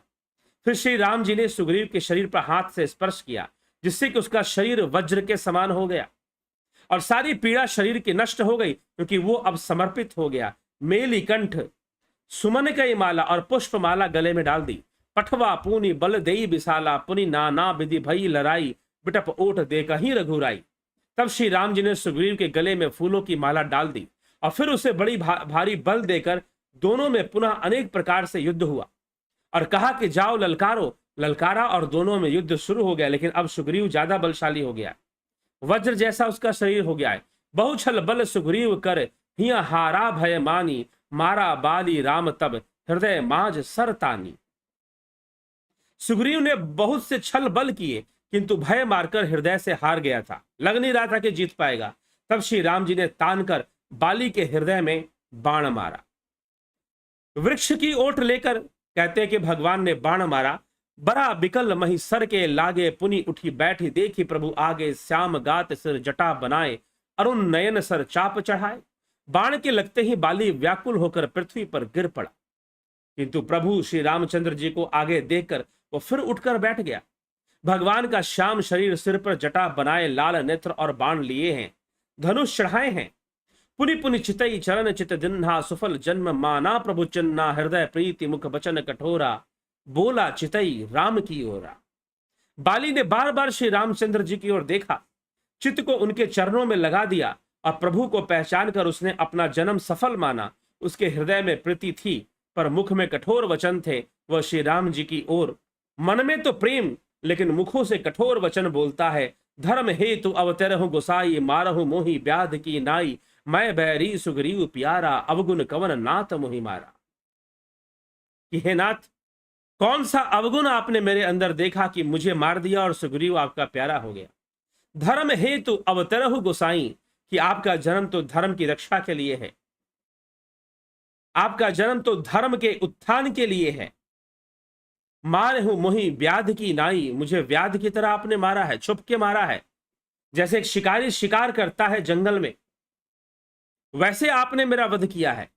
फिर श्री राम जी ने सुग्रीव के शरीर पर हाथ से स्पर्श किया, जिससे कि उसका शरीर वज्र के समान हो गया और सारी पीड़ा शरीर की नष्ट हो गई, क्योंकि वो अब समर्पित हो गया। मेली कंठ सुमन कई माला और पुष्प माला गले में डाल दी। पठवा पूनी बल देई विशाला, पुनि नाना विधि भई लड़ाई, बिटप ओट दे कहीं रघुराई। तब श्री राम जी ने सुग्रीव के गले में फूलों की माला डाल दी और फिर उसे बड़ी भारी बल देकर दोनों में पुनः अनेक प्रकार से युद्ध हुआ और कहा कि जाओ ललकारो। ललकारा और दोनों में युद्ध शुरू हो गया। लेकिन अब सुग्रीव ज्यादा बलशाली हो गया, वज्र जैसा उसका शरीर हो गया है। बहुछल बल सुग्रीव कर हिया हारा भय मानी, मारा बाली राम तब हृदय माज सरतानी। सुग्रीव ने बहुत से छल बल किए, किंतु भय मारकर हृदय से हार गया था, लग नहीं रहा था कि जीत पाएगा। तब श्री राम जी ने तान कर बाली के हृदय में बाण मारा। वृक्ष की ओट लेकर कहते हैं कि भगवान ने बाण मारा। बड़ा बिकल मही सर के लागे, पुनि उठी बैठी देखी प्रभु आगे, श्याम गात सिर जटा बनाए, अरुण नयन सर चाप चढ़ाए। बाण के लगते ही बाली व्याकुल होकर पृथ्वी पर गिर पड़ा, किंतु प्रभु श्री रामचंद्र जी को आगे देखकर वो फिर उठकर बैठ गया। भगवान का श्याम शरीर, सिर पर जटा बनाए, लाल नेत्र और बाण लिए हैं, धनुष चढ़ाए हैं। पुनि पुनि चितई चरण चित जिन्हा, सुफल जन्म माना प्रभु चिन्ना, हृदय प्रीति मुख बचन कठोरा, बोला चितई राम की ओरा। बाली ने बार बार श्री रामचंद्र जी की ओर देखा, चित्त को उनके चरणों में लगा दिया और प्रभु को पहचान कर उसने अपना जन्म सफल माना। उसके हृदय में प्रीति थी पर मुख में कठोर वचन थे। वह श्री राम जी की ओर मन में तो प्रेम, लेकिन मुखों से कठोर वचन बोलता है। धर्म हेतु अवतरहु गोसाई, मारहु मोहि व्याध की नाई। मैं बैरी सुग्रीव प्यारा, अवगुण कवन नाथ मोहि मारा। कि हे नाथ, कौन सा अवगुण आपने मेरे अंदर देखा कि मुझे मार दिया और सुग्रीव आपका प्यारा हो गया। धर्म हेतु अवतरहु गोसाई, कि आपका जन्म तो धर्म की रक्षा के लिए है, आपका जन्म तो धर्म के उत्थान के लिए है। मारे हूं मोहि व्याध की नाई, मुझे व्याध की तरह आपने मारा है, छुप के मारा है। जैसे एक शिकारी शिकार करता है जंगल में, वैसे आपने मेरा वध किया है।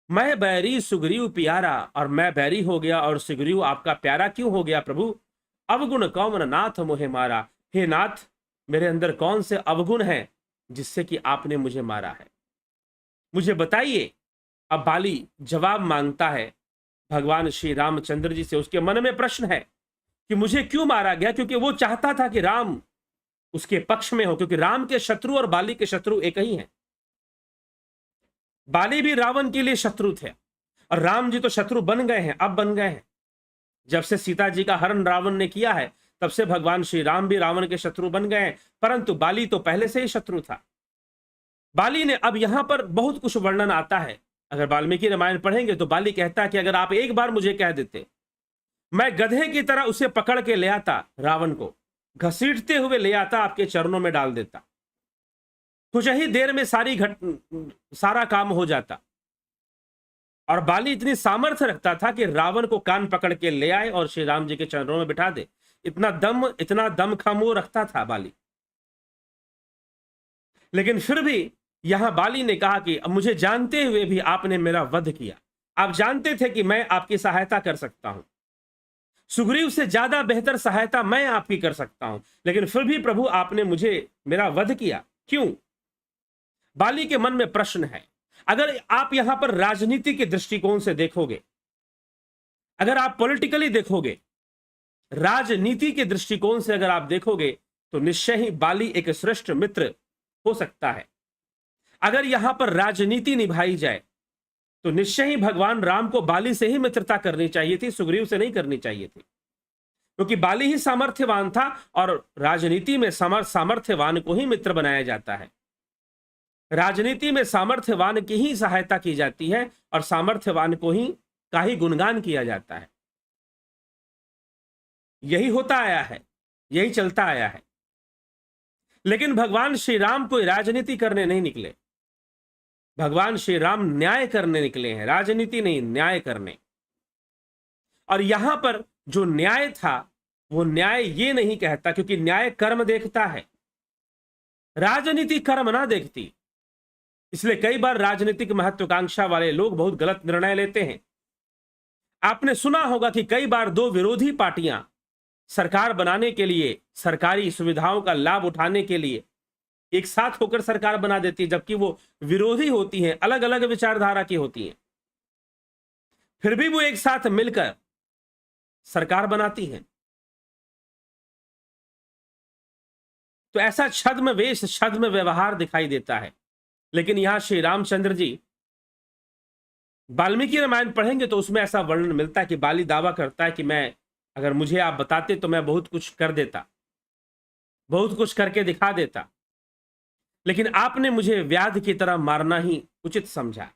मैं बैरी सुग्रीव प्यारा, और मैं बैरी हो गया और सुग्रीव आपका प्यारा क्यों हो गया प्रभु। अवगुण कौन नाथ मोहे मारा। हे नाथ, मेरे अंदर कौन से अवगुण हैं जिससे कि आपने मुझे मारा है, मुझे बताइए। अब बाली जवाब मांगता है भगवान श्री रामचंद्र जी से। उसके मन में प्रश्न है कि मुझे क्यों मारा गया, क्योंकि वो चाहता था कि राम उसके पक्ष में हो, क्योंकि राम के शत्रु और बाली के शत्रु एक ही हैं। बाली भी रावण के लिए शत्रु थे और राम जी तो शत्रु बन गए हैं, अब बन गए हैं। जब से सीता जी का हरण रावण ने किया है, तब से भगवान श्री राम भी रावण के शत्रु बन गए हैं, परंतु बाली तो पहले से ही शत्रु था। बाली ने, अब यहां पर बहुत कुछ वर्णन आता है, अगर वाल्मीकि रामायण पढ़ेंगे तो बाली कहता है कि अगर आप एक बार मुझे कह देते, मैं गधे की तरह उसे पकड़ के ले आता, रावण को घसीटते हुए ले आता, आपके चरणों में डाल देता, कुछ ही देर में सारा काम हो जाता। और बाली इतनी सामर्थ्य रखता था कि रावण को कान पकड़ के ले आए और श्री राम जी के चरणों में बिठा दे। इतना दमखम वो रखता था बाली। लेकिन फिर भी यहां बाली ने कहा कि मुझे जानते हुए भी आपने मेरा वध किया। आप जानते थे कि मैं आपकी सहायता कर सकता हूं, सुग्रीव से ज्यादा बेहतर सहायता मैं आपकी कर सकता हूं, लेकिन फिर भी प्रभु आपने मुझे मेरा वध किया क्यों। बाली के मन में प्रश्न है। अगर आप यहां पर राजनीति के दृष्टिकोण से देखोगे, अगर आप पॉलिटिकली देखोगे, राजनीति के दृष्टिकोण से अगर आप देखोगे, तो निश्चय ही बाली एक श्रेष्ठ मित्र हो सकता है। अगर यहां पर राजनीति निभाई जाए तो निश्चय ही भगवान राम को बाली से ही मित्रता करनी चाहिए थी, सुग्रीव से नहीं करनी चाहिए थी, क्योंकि बाली ही सामर्थ्यवान था और राजनीति में सामर्थ्यवान को ही मित्र बनाया जाता है। राजनीति में सामर्थ्यवान की ही सहायता की जाती है और सामर्थ्यवान को ही का ही गुणगान किया जाता है। यही होता आया है, यही चलता आया है। लेकिन भगवान श्री राम कोई राजनीति करने नहीं निकले, भगवान श्री राम न्याय करने निकले हैं, राजनीति नहीं, न्याय करने। और यहां पर जो न्याय था वो न्याय ये नहीं कहता, क्योंकि न्याय कर्म देखता है, राजनीति कर्म ना देखती। इसलिए कई बार राजनीतिक महत्वाकांक्षा वाले लोग बहुत गलत निर्णय लेते हैं। आपने सुना होगा कि कई बार दो विरोधी पार्टियां सरकार बनाने के लिए, सरकारी सुविधाओं का लाभ उठाने के लिए एक साथ होकर सरकार बना देती है, जबकि वो विरोधी होती हैं, अलग अलग विचारधारा की होती हैं, फिर भी वो एक साथ मिलकर सरकार बनाती हैं। तो ऐसा छद्म वेश, छद्म व्यवहार दिखाई देता है। लेकिन यहां श्री रामचंद्र जी, वाल्मीकि रामायण पढ़ेंगे तो उसमें ऐसा वर्णन मिलता है कि बाली दावा करता है कि मैं, अगर मुझे आप बताते तो मैं बहुत कुछ कर देता, बहुत कुछ करके दिखा देता, लेकिन आपने मुझे व्याध की तरह मारना ही उचित समझा,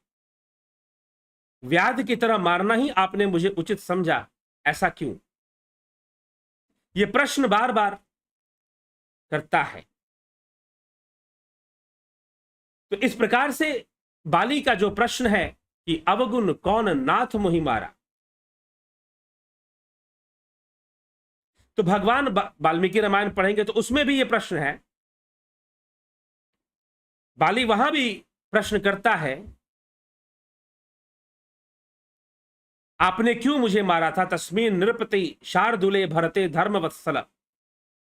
व्याध की तरह मारना ही आपने मुझे उचित समझा, ऐसा क्यों। यह प्रश्न बार बार करता है। तो इस प्रकार से बाली का जो प्रश्न है कि अवगुण कौन नाथ मोहि मारा, तो भगवान वाल्मीकि रामायण पढ़ेंगे तो उसमें भी यह प्रश्न है। बाली वहां भी प्रश्न करता है, आपने क्यों मुझे मारा था। तस्मीन नृपति शार्दुले भरते धर्म वत्सल,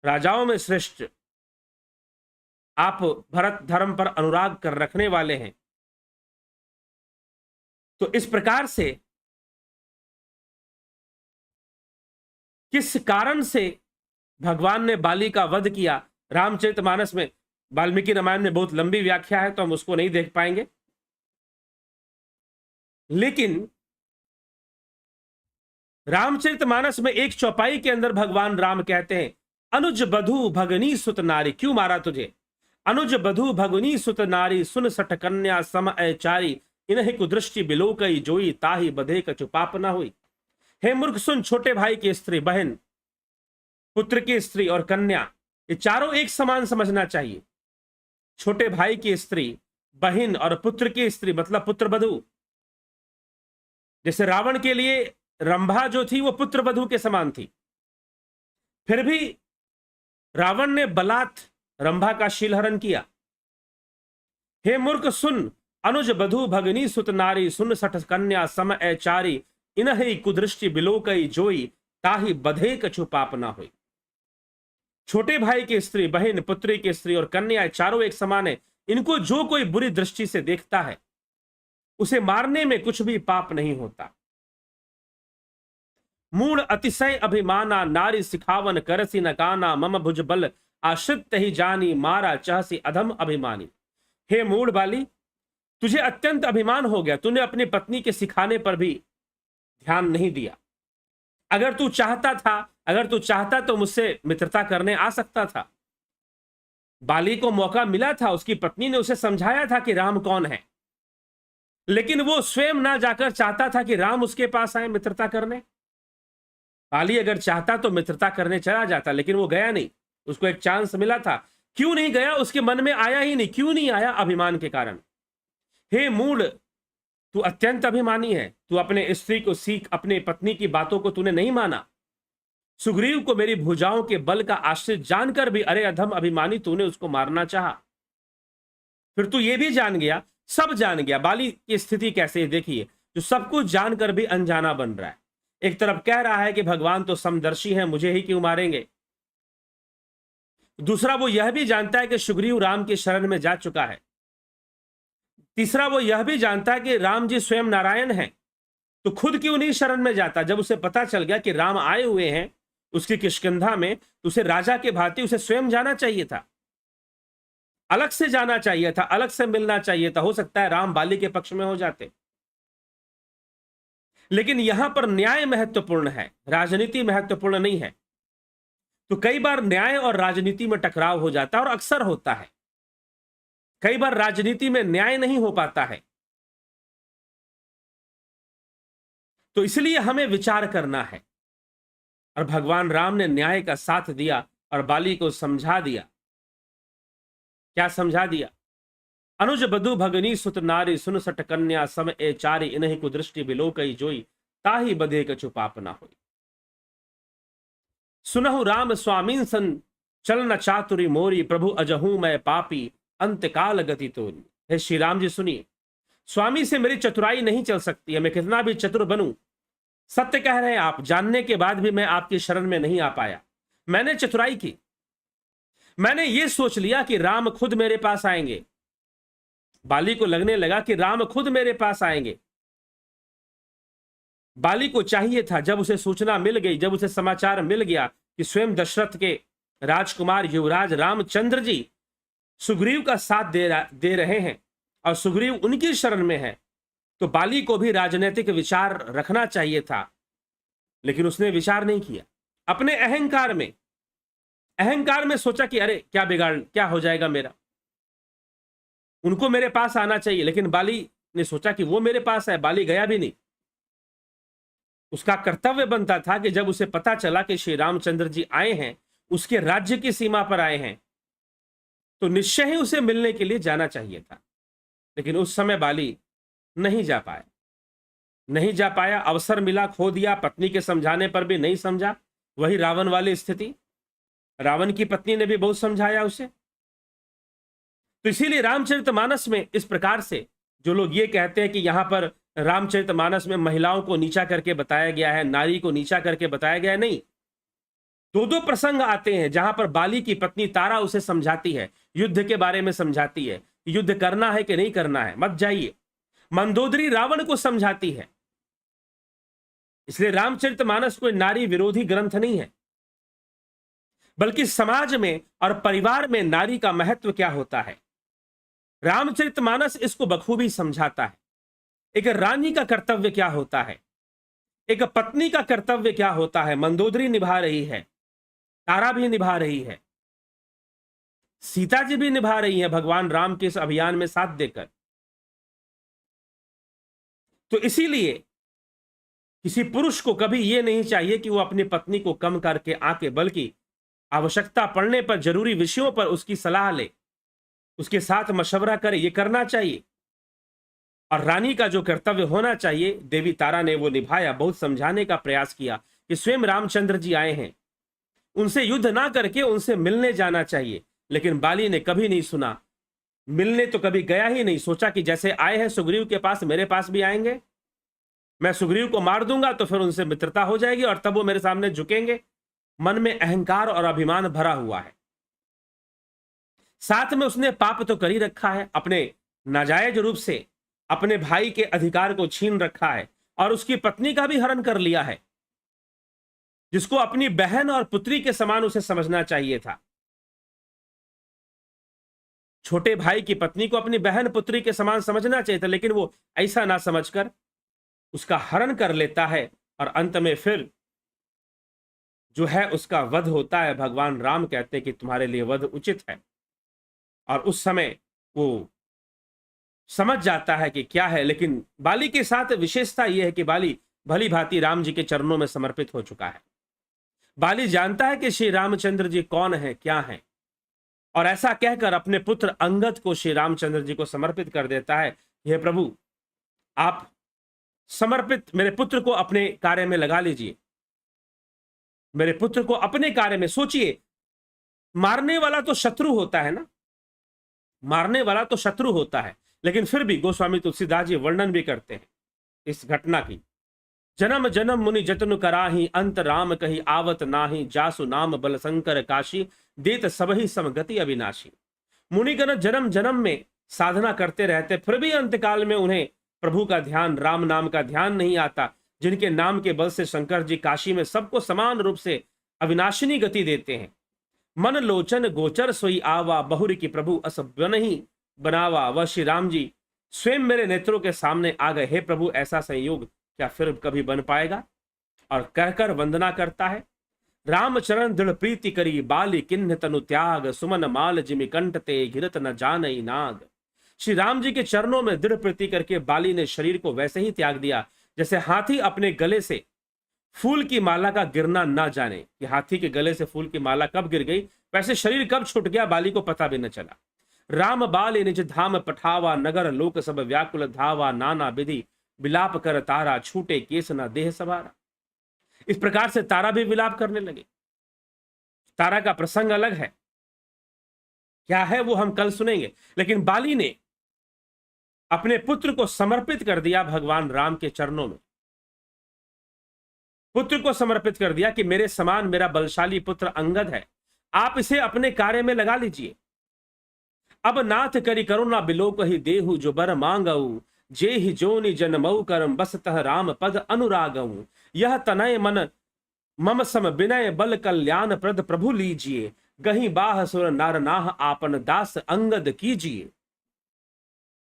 राजाओं में श्रेष्ठ आप भरत धर्म पर अनुराग कर रखने वाले हैं। तो इस प्रकार से किस कारण से भगवान ने बाली का वध किया, रामचरितमानस में, वाल्मीकि रामायण में बहुत लंबी व्याख्या है तो हम उसको नहीं देख पाएंगे। लेकिन रामचरितमानस में एक चौपाई के अंदर भगवान राम कहते हैं, अनुज बधु भगनी सुत नारी, क्यों मारा तुझे? अनुज बधु भगनी सुत नारी, सुन सठ कन्या सम अचारी, इन्हीं कुदृष्टि बिलोकई जोई, ताही बधे कछु पाप न हुई। हे मूर्ख सुन, छोटे भाई की स्त्री, बहन, पुत्र की स्त्री और कन्या, ये चारों एक समान समझना चाहिए। छोटे भाई की स्त्री, बहन और पुत्र की स्त्री मतलब पुत्र वधु। जैसे रावण के लिए रंभा जो थी वो पुत्र वधु के समान थी, फिर भी रावण ने बलात् रंभा का शीलहरण किया। हे मूर्ख सुन, अनुज बधु भगनी सुत नारी, सुन सठ कन्या सम अचारी, इन्हीं कुदृष्टि बिलोकई जोई, ताही बधे कछु पाप ना हुई। छोटे भाई की स्त्री, बहन, पुत्री की स्त्री और कन्या चारों एक समान है। इनको जो कोई बुरी दृष्टि से देखता है उसे मारने में कुछ भी पाप नहीं होता। मूढ़ अतिशय अभिमाना, नारी सिखावन करसी नकाना, मम भुज बल आश्रित ही जानी, मारा चहसी अधम अभिमानी। हे मूढ़ बाली, तुझे अत्यंत अभिमान हो गया, तूने अपनी पत्नी के सिखाने पर भी ध्यान नहीं दिया। अगर तू चाहता तो मुझसे मित्रता करने आ सकता था। बाली को मौका मिला था, उसकी पत्नी ने उसे समझाया था कि राम कौन है, लेकिन वो स्वयं ना जाकर चाहता था कि राम उसके पास आए मित्रता करने। बाली अगर चाहता तो मित्रता करने चला जाता, लेकिन वो गया नहीं। उसको एक चांस मिला था, क्यों नहीं गया? उसके मन में आया ही नहीं। क्यों नहीं आया? अभिमान के कारण। हे मूढ़, तू अत्यंत अभिमानी है, तू अपने स्त्री को सीख, अपने पत्नी की बातों को तूने नहीं माना। सुग्रीव को मेरी भुजाओं के बल का आश्रित जानकर भी, अरे अधम अभिमानी, तूने उसको मारना चाहा। फिर तू ये भी जान गया, सब जान गया बाली की स्थिति कैसे है। देखिए, जो सब कुछ जानकर भी अनजाना बन रहा है। एक तरफ कह रहा है कि भगवान तो समदर्शी हैं, मुझे ही क्यों मारेंगे। दूसरा, वो यह भी जानता है कि सुग्रीव राम की शरण में जा चुका है। तीसरा, वो यह भी जानता है कि राम जी स्वयं नारायण हैं, तो खुद क्यों नहीं शरण में जाता। जब उसे पता चल गया कि राम आए हुए हैं उसकी किष्किंधा में, तो उसे राजा के भांति उसे स्वयं जाना चाहिए था, अलग से जाना चाहिए था, अलग से मिलना चाहिए था। हो सकता है राम बाली के पक्ष में हो जाते, लेकिन यहां पर न्याय महत्वपूर्ण है, राजनीति महत्वपूर्ण नहीं है। तो कई बार न्याय और राजनीति में टकराव हो जाता है, और अक्सर होता है। कई बार राजनीति में न्याय नहीं हो पाता है, तो इसलिए हमें विचार करना है। और भगवान राम ने न्याय का साथ दिया और बाली को समझा दिया। क्या समझा दिया? अनुज बधु भगनी सुत नारी, सुन सठ कन्या सम एचारी, इन्हीं को दृष्टि बिलोकई जोई, ताही बधे कछु पाप ना होई। सुनहु राम स्वामीन सन, चल न चातुरी मोरी, प्रभु अजहू मैं पापी, अंतकाल गति तोरी। हे श्री राम जी सुनिए, स्वामी से मेरी चतुराई नहीं चल सकती है, मैं कितना भी चतुर बनूं। सत्य कह रहे हैं आप, जानने के बाद भी मैं आपकी शरण में नहीं आ पाया। मैंने चतुराई की, मैंने ये सोच लिया कि राम खुद मेरे पास आएंगे। बाली को लगने लगा कि राम खुद मेरे पास आएंगे। बाली को चाहिए था, जब उसे सूचना मिल गई, जब उसे समाचार मिल गया कि स्वयं दशरथ के राजकुमार युवराज रामचंद्र जी सुग्रीव का साथ दे रहे हैं और सुग्रीव उनकी शरण में है, तो बाली को भी राजनीतिक विचार रखना चाहिए था। लेकिन उसने विचार नहीं किया। अपने अहंकार में सोचा कि अरे क्या हो जाएगा मेरा, उनको मेरे पास आना चाहिए। लेकिन बाली ने सोचा कि वो मेरे पास है, बाली गया भी नहीं। उसका कर्तव्य बनता था कि जब उसे पता चला कि श्री रामचंद्र जी आए हैं, उसके राज्य की सीमा पर आए हैं, तो निश्चय ही उसे मिलने के लिए जाना चाहिए था। लेकिन उस समय बाली नहीं जा पाया। अवसर मिला, खो दिया। पत्नी के समझाने पर भी नहीं समझा। वही रावण वाली स्थिति, रावण की पत्नी ने भी बहुत समझाया उसे। तो इसीलिए रामचरितमानस में इस प्रकार से जो लोग ये कहते हैं कि यहां पर रामचरितमानस में महिलाओं को नीचा करके बताया गया है, नारी को नीचा करके बताया गया है, नहीं। दो प्रसंग आते हैं जहां पर बाली की पत्नी तारा उसे समझाती है, युद्ध के बारे में समझाती है, युद्ध करना है कि नहीं करना है, मत जाइए। मंदोदरी रावण को समझाती है। इसलिए रामचरितमानस कोई नारी विरोधी ग्रंथ नहीं है, बल्कि समाज में और परिवार में नारी का महत्व क्या होता है, रामचरितमानस इसको बखूबी समझाता है। एक रानी का कर्तव्य क्या होता है, एक पत्नी का कर्तव्य क्या होता है, मंदोदरी निभा रही है, तारा भी निभा रही है, सीता जी भी निभा रही है भगवान राम के इस अभियान में साथ देकर। तो इसीलिए किसी पुरुष को कभी यह नहीं चाहिए कि वो अपनी पत्नी को कम करके आके, बल्कि आवश्यकता पड़ने पर जरूरी विषयों पर उसकी सलाह ले, उसके साथ मशवरा करे, ये करना चाहिए। और रानी का जो कर्तव्य होना चाहिए, देवी तारा ने वो निभाया। बहुत समझाने का प्रयास किया कि स्वयं रामचंद्र जी आए हैं, उनसे युद्ध ना करके उनसे मिलने जाना चाहिए, लेकिन बाली ने कभी नहीं सुना। मिलने तो कभी गया ही नहीं। सोचा कि जैसे आए हैं सुग्रीव के पास, मेरे पास भी आएंगे, मैं सुग्रीव को मार दूंगा तो फिर उनसे मित्रता हो जाएगी और तब वो मेरे सामने झुकेंगे। मन में अहंकार और अभिमान भरा हुआ है। साथ में उसने पाप तो कर ही रखा है, अपने नाजायज रूप से अपने भाई के अधिकार को छीन रखा है और उसकी पत्नी का भी हरण कर लिया है, जिसको अपनी बहन और पुत्री के समान उसे समझना चाहिए था। छोटे भाई की पत्नी को अपनी बहन पुत्री के समान समझना चाहिए था, लेकिन वो ऐसा ना समझकर उसका हरण कर लेता है और अंत में फिर जो है उसका वध होता है। भगवान राम कहते हैं कि तुम्हारे लिए वध उचित है। और उस समय वो समझ जाता है कि क्या है। लेकिन बाली के साथ विशेषता यह है कि बाली भली भांति राम जी के चरणों में समर्पित हो चुका है। बाली जानता है कि श्री रामचंद्र जी कौन है, क्या है, और ऐसा कहकर अपने पुत्र अंगद को श्री रामचंद्र जी को समर्पित कर देता है। हे प्रभु, आप समर्पित मेरे पुत्र को अपने कार्य में लगा लीजिए, मेरे पुत्र को अपने कार्य में। सोचिए, मारने वाला तो शत्रु होता है ना, मारने वाला तो शत्रु होता है, लेकिन फिर भी गोस्वामी तुलसीदास जी वर्णन भी करते हैं इस घटना की। जन्म जन्म मुनि जतनु कराही, अंत राम कही आवत नाही, जासु नाम बल शंकर काशी, देत सबही समगति अविनाशी। मुनिगण जन्म जन्म में साधना करते रहते, फिर भी अंतकाल में उन्हें प्रभु का ध्यान, राम नाम का ध्यान नहीं आता, जिनके नाम के बल से शंकर जी काशी में सबको समान रूप से अविनाशिनी गति देते हैं। मन लोचन गोचर सोई आवा, बहुरी की प्रभु अस नहीं बनावा। वह श्री राम जी स्वयं मेरे नेत्रों के सामने आ गए। हे प्रभु, ऐसा संयोग क्या फिर कभी बन पाएगा? और कहकर वंदना करता है। रामचरण दृढ़ प्रीति करी, बाली किन्ह तनु त्याग, सुमन माल जिमि कंठ ते, गिरत न जानई नाग। श्री राम जी के चरणों में दृढ़ प्रीति करके बाली ने शरीर को वैसे ही त्याग दिया जैसे हाथी अपने गले से फूल की माला का गिरना ना जाने कि हाथी के गले से फूल की माला कब गिर गई, वैसे शरीर कब छूट गया बाली को पता भी न चला। राम बाल निज धाम पठावा, नगर लोक सब व्याकुल धावा, नाना विधि विलाप कर तारा, छूटे केस न देह सवारा। इस प्रकार से तारा भी विलाप करने लगे। तारा का प्रसंग अलग है, क्या है वो हम कल सुनेंगे। लेकिन बाली ने अपने पुत्र को समर्पित कर दिया भगवान राम के चरणों में। पुत्र को समर्पित कर दिया कि मेरे समान मेरा बलशाली पुत्र अंगद है, आप इसे अपने कार्य में लगा लीजिए। अब नाथ करी करुणा बिलोक ही देहु, जो बर मांगऊ, जे ही जोनि जन्मऊ, करम बस तह राम पद अनुरागऊ। यह तनय मन मम सम विनय, बल कल्याण प्रद प्रभु लीजिए, गही बाह सुर नार नाह, आपन दास अंगद कीजिए।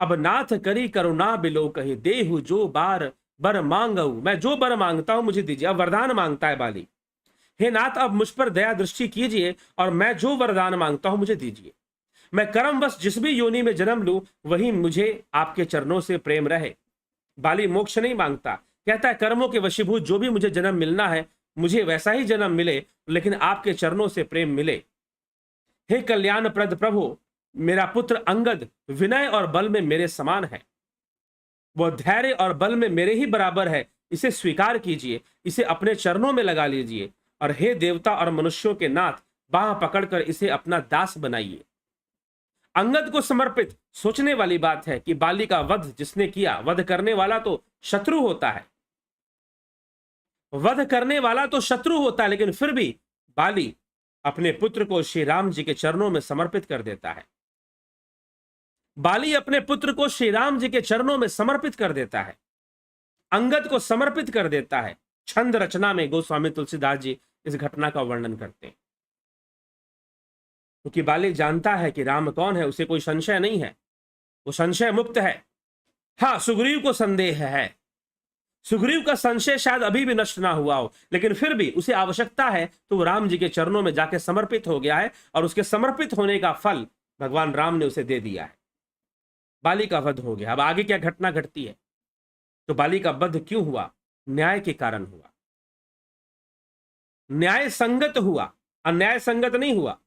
अब नाथ करी करुणा बिलोक ही देहु, जो बार बर मांगऊ, मैं जो बर मांगता हूं मुझे दीजिए। अब वरदान मांगता है बाली। हे नाथ, अब मुझ पर दया दृष्टि कीजिए और मैं जो वरदान मांगता हूं मुझे दीजिए। मैं कर्मवश जिस भी योनि में जन्म लूं, वही मुझे आपके चरणों से प्रेम रहे। बाली मोक्ष नहीं मांगता, कहता है कर्मों के वशीभूत जो भी मुझे जन्म मिलना है, मुझे वैसा ही जन्म मिले, लेकिन आपके चरणों से प्रेम मिले। हे कल्याण प्रद प्रभु, मेरा पुत्र अंगद विनय और बल में मेरे समान है, वह धैर्य और बल में मेरे ही बराबर है, इसे स्वीकार कीजिए, इसे अपने चरणों में लगा लीजिए। और हे देवता और मनुष्यों के नाथ, बाह पकड़कर इसे अपना दास बनाइए। अंगद को समर्पित। सोचने वाली बात है कि बाली का वध जिसने किया, वध करने वाला तो शत्रु होता है, वध करने वाला तो शत्रु होता है, लेकिन फिर भी बाली अपने पुत्र को श्री राम जी के चरणों में समर्पित कर देता है। बाली अपने पुत्र को श्री राम जी के चरणों में समर्पित कर देता है, अंगद को समर्पित कर देता है। छंद रचना में गोस्वामी तुलसीदास जी इस घटना का वर्णन करते हैं, क्योंकि बाली जानता है कि राम कौन है, उसे कोई संशय नहीं है, वो संशय मुक्त है। हाँ, सुग्रीव को संदेह है, सुग्रीव का संशय शायद अभी भी नष्ट ना हुआ हो, लेकिन फिर भी उसे आवश्यकता है तो वो राम जी के चरणों में जाके समर्पित हो गया है, और उसके समर्पित होने का फल भगवान राम ने उसे दे दिया है। बाली का वध हो गया। अब आगे क्या घटना घटती है? तो बाली का वध क्यों हुआ? न्याय के कारण हुआ। न्याय संगत हुआ, अन्याय संगत नहीं हुआ।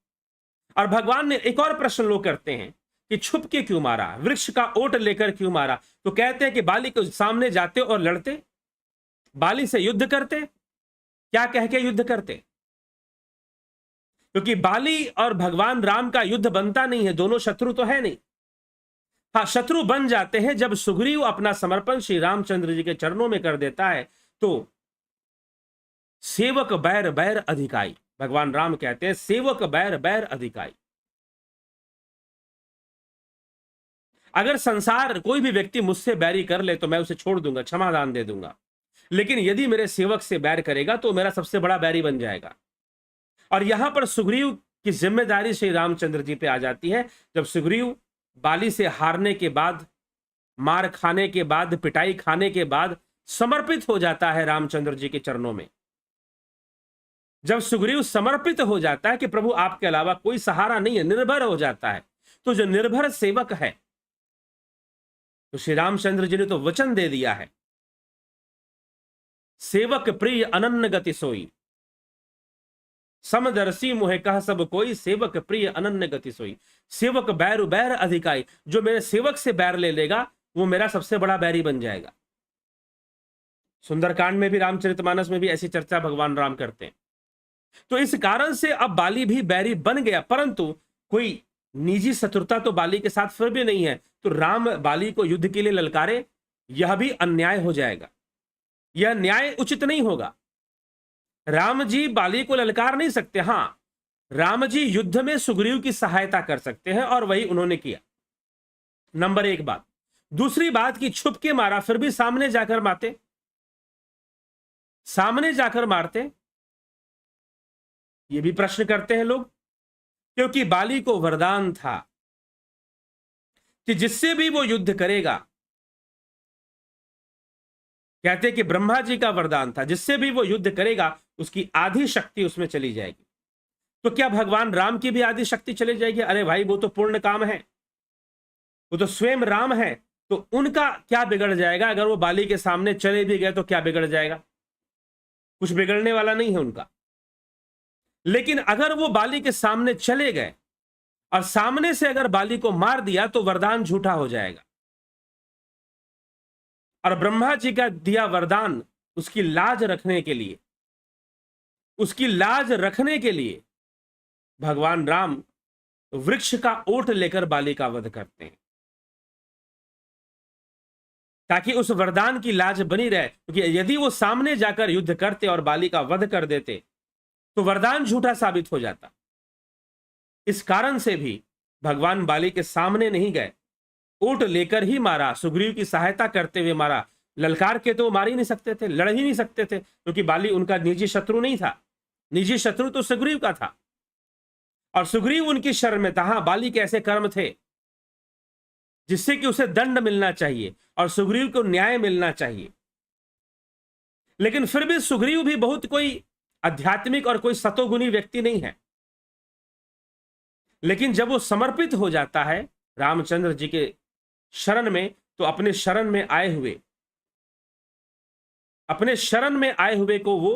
और भगवान ने एक और प्रश्न लोग करते हैं कि छुप के क्यों मारा, वृक्ष का ओट लेकर क्यों मारा? तो कहते हैं कि बाली के सामने जाते और लड़ते, बाली से युद्ध करते। क्या कह के युद्ध करते? क्योंकि बाली और भगवान राम का युद्ध बनता नहीं है, दोनों शत्रु तो है नहीं। हाँ, शत्रु बन जाते हैं जब सुग्रीव अपना समर्पण श्री रामचंद्र जी के चरणों में कर देता है। तो सेवक बैर बैर अधिकाई, भगवान राम कहते हैं सेवक बैर बैर अधिकाई। अगर संसार कोई भी व्यक्ति मुझसे बैरी कर ले तो मैं उसे छोड़ दूंगा, क्षमादान दे दूंगा, लेकिन यदि मेरे सेवक से बैर करेगा तो मेरा सबसे बड़ा बैरी बन जाएगा। और यहां पर सुग्रीव की जिम्मेदारी श्री रामचंद्र जी पे आ जाती है। जब सुग्रीव बाली से हारने के बाद, मार खाने के बाद, पिटाई खाने के बाद समर्पित हो जाता है रामचंद्र जी के चरणों में, जब सुग्रीव समर्पित हो जाता है कि प्रभु आपके अलावा कोई सहारा नहीं है, निर्भर हो जाता है, तो जो निर्भर सेवक है, तो श्री रामचंद्र जी ने तो वचन दे दिया है, सेवक प्रिय अनन्य गति सोई, समदर्शी मुहे कह सब कोई, सेवक प्रिय अनन्य गति सोई। सेवक बैरु बैर अधिकाई, जो मेरे सेवक से बैर ले लेगा वो मेरा सबसे बड़ा बैरी बन जाएगा। सुंदरकांड में भी, रामचरितमानस में भी ऐसी चर्चा भगवान राम करते हैं। तो इस कारण से अब बाली भी बैरी बन गया, परंतु कोई निजी शत्रुता तो बाली के साथ फिर भी नहीं है। तो राम बाली को युद्ध के लिए ललकारे, यह भी अन्याय हो जाएगा, यह न्याय उचित नहीं होगा। राम जी बाली को ललकार नहीं सकते। हां, राम जी युद्ध में सुग्रीव की सहायता कर सकते हैं, और वही उन्होंने किया। नंबर एक बात। दूसरी बात कि छुप के मारा, फिर भी सामने जाकर मारते, सामने जाकर मारते, ये भी प्रश्न करते हैं लोग। क्योंकि बाली को वरदान था कि जिससे भी वो युद्ध करेगा, कहते कि ब्रह्मा जी का वरदान था, जिससे भी वो युद्ध करेगा उसकी आधी शक्ति उसमें चली जाएगी। तो क्या भगवान राम की भी आधी शक्ति चली जाएगी? अरे भाई, वो तो पूर्ण काम है, वो तो स्वयं राम है, तो उनका क्या बिगड़ जाएगा? अगर वो बाली के सामने चले भी गए तो क्या बिगड़ जाएगा? कुछ बिगड़ने वाला नहीं है उनका। लेकिन अगर वो बाली के सामने चले गए और सामने से अगर बाली को मार दिया तो वरदान झूठा हो जाएगा। और ब्रह्मा जी का दिया वरदान, उसकी लाज रखने के लिए, उसकी लाज रखने के लिए भगवान राम वृक्ष का ओट लेकर बाली का वध करते हैं, ताकि उस वरदान की लाज बनी रहे। क्योंकि यदि वो सामने जाकर युद्ध करते और बाली का वध कर देते तो वरदान झूठा साबित हो जाता। इस कारण से भी भगवान बाली के सामने नहीं गए, ओट लेकर ही मारा, सुग्रीव की सहायता करते हुए मारा। ललकार के तो मार ही नहीं सकते थे, लड़ ही नहीं सकते थे, क्योंकि बाली उनका निजी शत्रु नहीं था। निजी शत्रु तो सुग्रीव का था, और सुग्रीव उनकी शरण में था। हाँ, बाली के ऐसे कर्म थे जिससे कि उसे दंड मिलना चाहिए और सुग्रीव को न्याय मिलना चाहिए। लेकिन फिर भी सुग्रीव भी बहुत कोई आध्यात्मिक और कोई सतोगुणी व्यक्ति नहीं है। लेकिन जब वो समर्पित हो जाता है रामचंद्र जी के शरण में, तो अपने शरण में आए हुए, अपने शरण में आए हुए को वो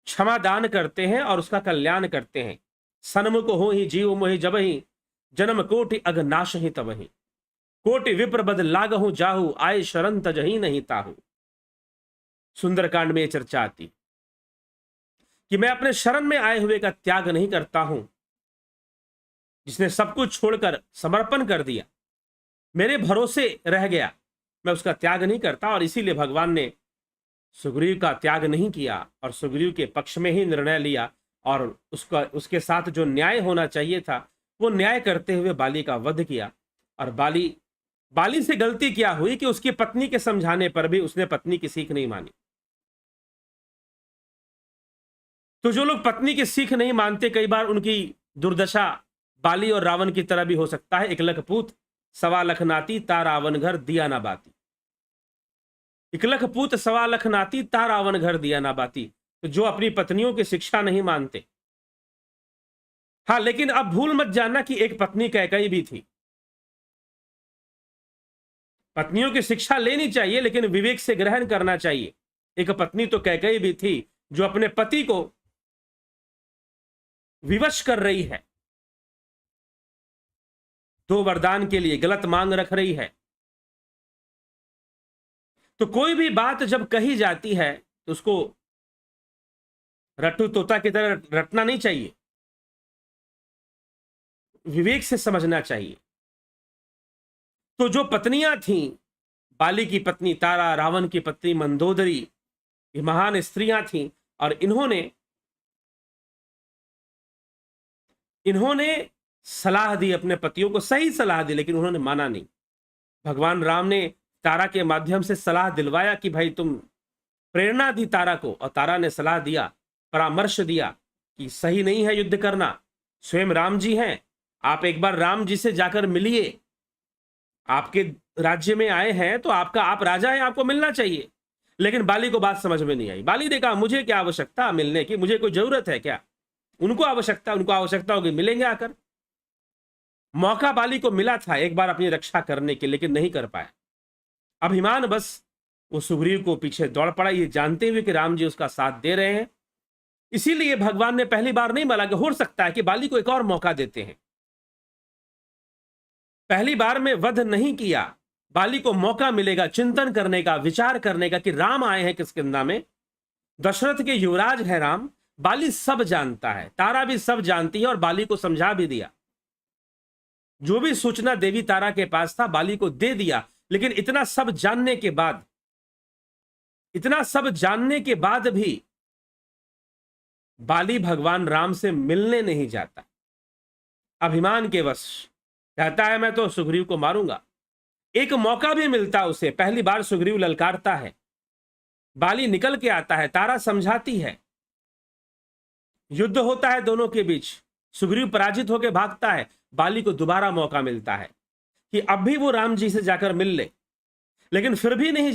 क्षमा दान करते हैं और उसका कल्याण करते हैं। सन्मुख हो ही जीव मोहि जब ही, जन्म कोटि अग नाश ही तब ही, कोटि विप्र बद लागहु जाहु, आए शरण तजही नहीं ताहु। सुंदरकांड में यह चर्चा आती कि मैं अपने शरण में आए हुए का त्याग नहीं करता हूं। जिसने सब कुछ छोड़कर समर्पण कर दिया, मेरे भरोसे रह गया, मैं उसका त्याग नहीं करता। और इसीलिए भगवान ने सुग्रीव का त्याग नहीं किया और सुग्रीव के पक्ष में ही निर्णय लिया, और उसके साथ जो न्याय होना चाहिए था वो न्याय करते हुए बाली का वध किया। और बाली से गलती क्या हुई कि उसकी पत्नी के समझाने पर भी उसने पत्नी की सीख नहीं मानी। तो जो लोग पत्नी की सीख नहीं मानते, कई बार उनकी दुर्दशा बाली और रावण की तरह भी हो सकता है। एक लख पूत सवा लख नाती, ता रावण घर दिया ना बाती। इकलख पूत सवा लख नाती, ता रावण घर दिया ना बाती। तो जो अपनी पत्नियों की शिक्षा नहीं मानते। हाँ, लेकिन अब भूल मत जानना कि एक पत्नी कैकेयी भी थी। पत्नियों की शिक्षा लेनी चाहिए, लेकिन विवेक से ग्रहण करना चाहिए। एक पत्नी तो कैकेयी भी थी, जो अपने पति को विवश कर रही है, दो वरदान के लिए गलत मांग रख रही है। तो कोई भी बात जब कही जाती है तो उसको रट्टू तोता की तरह रटना नहीं चाहिए, विवेक से समझना चाहिए। तो जो पत्नियां थीं, बाली की पत्नी तारा, रावण की पत्नी मंदोदरी, ये महान स्त्रियां थीं, और इन्होंने सलाह दी अपने पतियों को, सही सलाह दी, लेकिन उन्होंने माना नहीं। भगवान राम ने तारा के माध्यम से सलाह दिलवाया कि भाई तुम, प्रेरणा दी तारा को, और तारा ने सलाह दिया, परामर्श दिया कि सही नहीं है युद्ध करना। स्वयं राम जी हैं, आप एक बार राम जी से जाकर मिलिए। आपके राज्य में आए हैं तो आप राजा हैं, आपको मिलना चाहिए। लेकिन बाली को बात समझ में नहीं आई। बाली ने कहा मुझे क्या आवश्यकता मिलने की, मुझे कोई जरूरत है क्या? उनको आवश्यकता होगी, मिलेंगे आकर। मौका बाली को मिला था एक बार अपनी रक्षा करने के, लेकिन नहीं कर पाया। अभिमान बस वो सुग्रीव को पीछे दौड़ पड़ा, ये जानते हुए कि राम जी उसका साथ दे रहे हैं। इसीलिए भगवान ने पहली बार नहीं बोला कि हो सकता है कि बाली को एक और मौका देते हैं। पहली बार में वध नहीं किया, बाली को मौका मिलेगा चिंतन करने का, विचार करने का कि राम आए हैं किष्किंधा में, दशरथ के युवराज है राम। बाली सब जानता है, तारा भी सब जानती है, और बाली को समझा भी दिया। जो भी सूचना देवी तारा के पास था बाली को दे दिया। लेकिन इतना सब जानने के बाद भी बाली भगवान राम से मिलने नहीं जाता। अभिमान के वश कहता है मैं तो सुग्रीव को मारूंगा। एक मौका भी मिलता उसे, पहली बार सुग्रीव ललकारता है, बाली निकल के आता है, तारा समझाती है, युद्ध होता है दोनों के बीच, सुग्रीव पराजित होकर भागता है। बाली को दोबारा मौका मिलता है कि अब भी वो राम जी से जाकर मिल ले, लेकिन फिर भी नहीं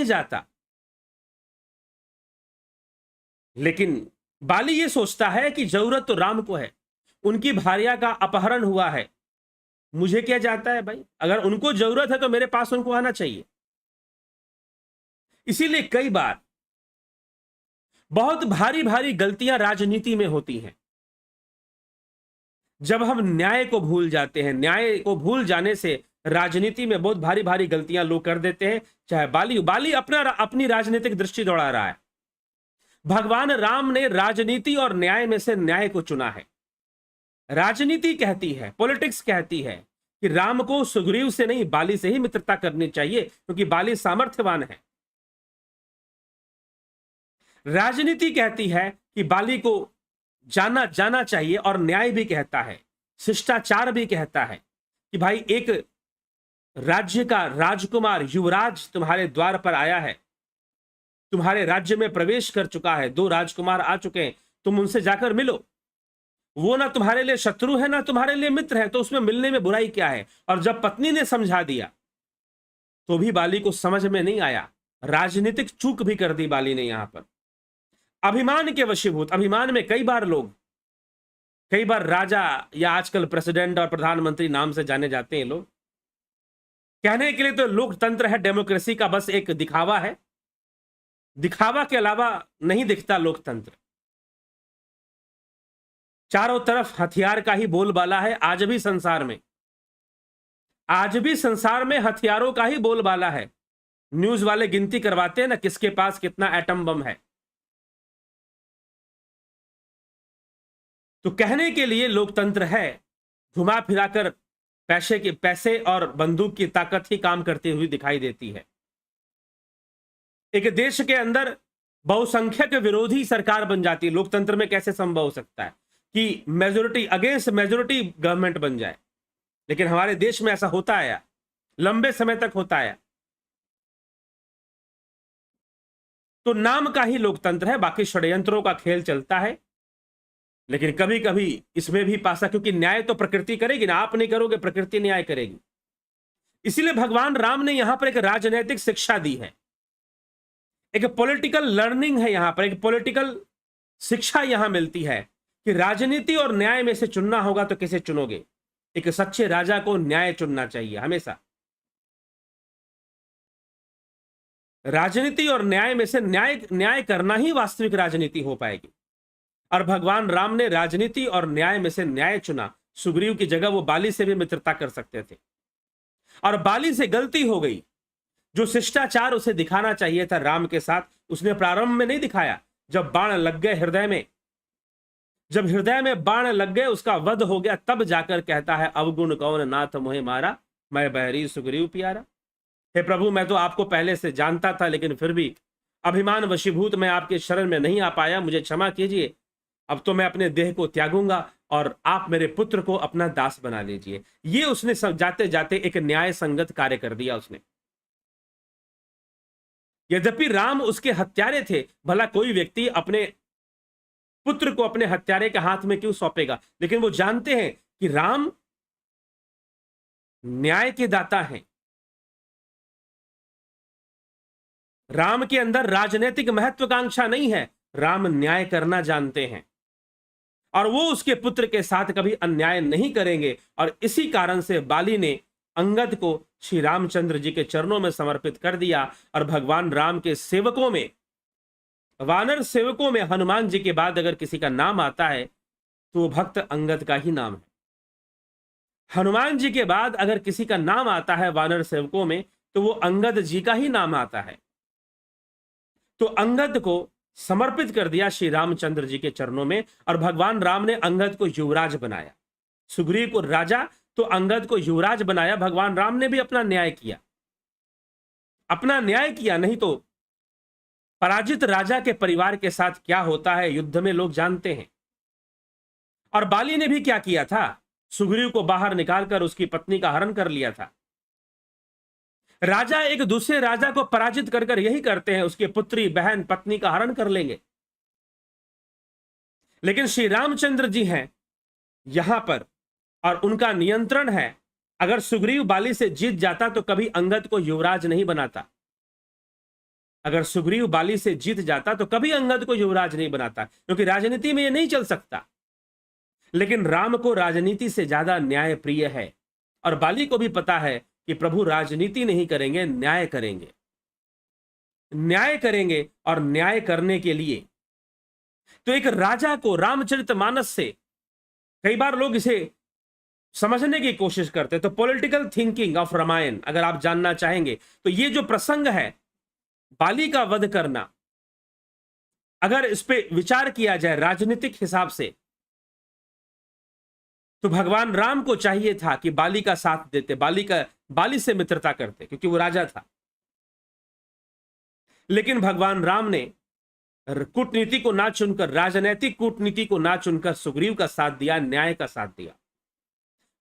जाता। लेकिन बाली ये सोचता है कि जरूरत तो राम को है, उनकी भार्या का अपहरण हुआ है, मुझे क्या जाता है भाई, अगर उनको जरूरत है तो मेरे पास उनको आना चाहिए। इसीलिए कई बार बहुत भारी भारी गलतियां राजनीति में होती हैं। जब हम न्याय को भूल जाते हैं, न्याय को भूल जाने से राजनीति में बहुत भारी भारी गलतियां लोग कर देते हैं। चाहे बाली अपनी राजनीतिक दृष्टि दौड़ा रहा है। भगवान राम ने राजनीति और न्याय में से न्याय को चुना है। राजनीति कहती है, पॉलिटिक्स कहती है कि राम को सुग्रीव से नहीं बाली से ही मित्रता करनी चाहिए, क्योंकि बाली सामर्थ्यवान है। राजनीति कहती है कि बाली को जाना चाहिए, और न्याय भी कहता है, शिष्टाचार भी कहता है कि भाई एक राज्य का राजकुमार, युवराज तुम्हारे द्वार पर आया है, तुम्हारे राज्य में प्रवेश कर चुका है, 2 राजकुमार आ चुके हैं, तुम उनसे जाकर मिलो। वो ना तुम्हारे लिए शत्रु है ना तुम्हारे लिए मित्र है, तो उसमें मिलने में बुराई क्या है? और जब पत्नी ने समझा दिया तो भी बाली को समझ में नहीं आया, राजनीतिक चूक भी कर दी बाली ने यहां पर। अभिमान के वशीभूत, अभिमान में कई बार राजा या आजकल प्रेसिडेंट और प्रधानमंत्री नाम से जाने जाते हैं लोग। कहने के लिए तो लोकतंत्र है, डेमोक्रेसी का बस एक दिखावा है, दिखावा के अलावा नहीं दिखता लोकतंत्र। चारों तरफ हथियार का ही बोलबाला है। आज भी संसार में हथियारों का ही बोलबाला है। न्यूज वाले गिनती करवाते हैं ना किसके पास कितना एटम बम है। तो कहने के लिए लोकतंत्र है, घुमा फिराकर पैसे और बंदूक की ताकत ही काम करती हुई दिखाई देती है। एक देश के अंदर बहुसंख्यक विरोधी सरकार बन जाती है। लोकतंत्र में कैसे संभव हो सकता है कि मेजोरिटी अगेंस्ट मेजोरिटी गवर्नमेंट बन जाए? लेकिन हमारे देश में ऐसा होता आया, लंबे समय तक होता आया। तो नाम का ही लोकतंत्र है, बाकी षड्यंत्रों का खेल चलता है। लेकिन कभी कभी इसमें भी पासा, क्योंकि न्याय तो प्रकृति करेगी ना, आप नहीं करोगे, प्रकृति न्याय करेगी। इसीलिए भगवान राम ने यहां पर एक राजनैतिक शिक्षा दी है, एक पॉलिटिकल लर्निंग है, यहां पर एक पॉलिटिकल शिक्षा यहां मिलती है कि राजनीति और न्याय में से चुनना होगा तो किसे चुनोगे? एक सच्चे राजा को न्याय चुनना चाहिए हमेशा। राजनीति और न्याय में से न्याय करना ही वास्तविक राजनीति हो पाएगी। और भगवान राम ने राजनीति और न्याय में से न्याय चुना। सुग्रीव की जगह वो बाली से भी मित्रता कर सकते थे, और बाली से गलती हो गई। जो शिष्टाचार उसे दिखाना चाहिए था राम के साथ, उसने प्रारंभ में नहीं दिखाया। जब बाण लग गए हृदय में, जब हृदय में बाण लग गए, उसका वध हो गया, तब जाकर कहता है अवगुण कौन नाथ मोहे मारा, मैं बहरी सुग्रीव प्यारा। हे प्रभु, मैं तो आपको पहले से जानता था, लेकिन फिर भी अभिमान वशीभूत मैं आपके शरण में नहीं आ पाया, मुझे क्षमा कीजिए। अब तो मैं अपने देह को त्यागूंगा और आप मेरे पुत्र को अपना दास बना लीजिए। ये उसने जाते जाते एक न्याय संगत कार्य कर दिया उसने। यद्यपि राम उसके हत्यारे थे, भला कोई व्यक्ति अपने पुत्र को अपने हत्यारे के हाथ में क्यों सौंपेगा? लेकिन वो जानते हैं कि राम न्याय के दाता हैं। राम के अंदर राजनीतिक महत्वाकांक्षा नहीं है, राम न्याय करना जानते हैं, और वो उसके पुत्र के साथ कभी अन्याय नहीं करेंगे। और इसी कारण से बाली ने अंगद को श्री रामचंद्र जी के चरणों में समर्पित कर दिया। और भगवान राम के सेवकों में, वानर सेवकों में हनुमान जी के बाद अगर किसी का नाम आता है तो वो भक्त अंगद का ही नाम है। हनुमान जी के बाद अगर किसी का नाम आता है वानर सेवकों में, तो वो अंगद जी का ही नाम आता है। तो अंगद को समर्पित कर दिया श्री रामचंद्र जी के चरणों में, और भगवान राम ने अंगद को युवराज बनाया। सुग्रीव को राजा तो अंगद को युवराज बनाया। भगवान राम ने भी अपना न्याय किया, अपना न्याय किया। नहीं तो पराजित राजा के परिवार के साथ क्या होता है युद्ध में लोग जानते हैं। और बाली ने भी क्या किया था? सुग्रीव को बाहर निकालकर उसकी पत्नी का हरण कर लिया था। राजा एक दूसरे राजा को पराजित कर कर यही करते हैं, उसके पुत्री बहन पत्नी का हरण कर लेंगे। लेकिन श्री रामचंद्र जी हैं यहां पर, और उनका नियंत्रण है। अगर सुग्रीव बाली से जीत जाता तो कभी अंगद को युवराज नहीं बनाता। अगर सुग्रीव बाली से जीत जाता तो कभी अंगद को युवराज नहीं बनाता, क्योंकि राजनीति में यह नहीं चल सकता। लेकिन राम को राजनीति से ज्यादा न्याय प्रिय है, और बाली को भी पता है कि प्रभु राजनीति नहीं करेंगे, न्याय करेंगे। न्याय करेंगे, और न्याय करने के लिए तो एक राजा को रामचरितमानस से, कई बार लोग इसे समझने की कोशिश करते हैं, तो पॉलिटिकल थिंकिंग ऑफ रामायण अगर आप जानना चाहेंगे तो ये जो प्रसंग है बाली का वध करना, अगर इस पे विचार किया जाए राजनीतिक हिसाब से, तो भगवान राम को चाहिए था कि बाली का साथ देते, बाली से मित्रता करते, क्योंकि वो राजा था। लेकिन भगवान राम ने कूटनीति को ना चुनकर, राजनैतिक कूटनीति को ना चुनकर सुग्रीव का साथ दिया, न्याय का साथ दिया।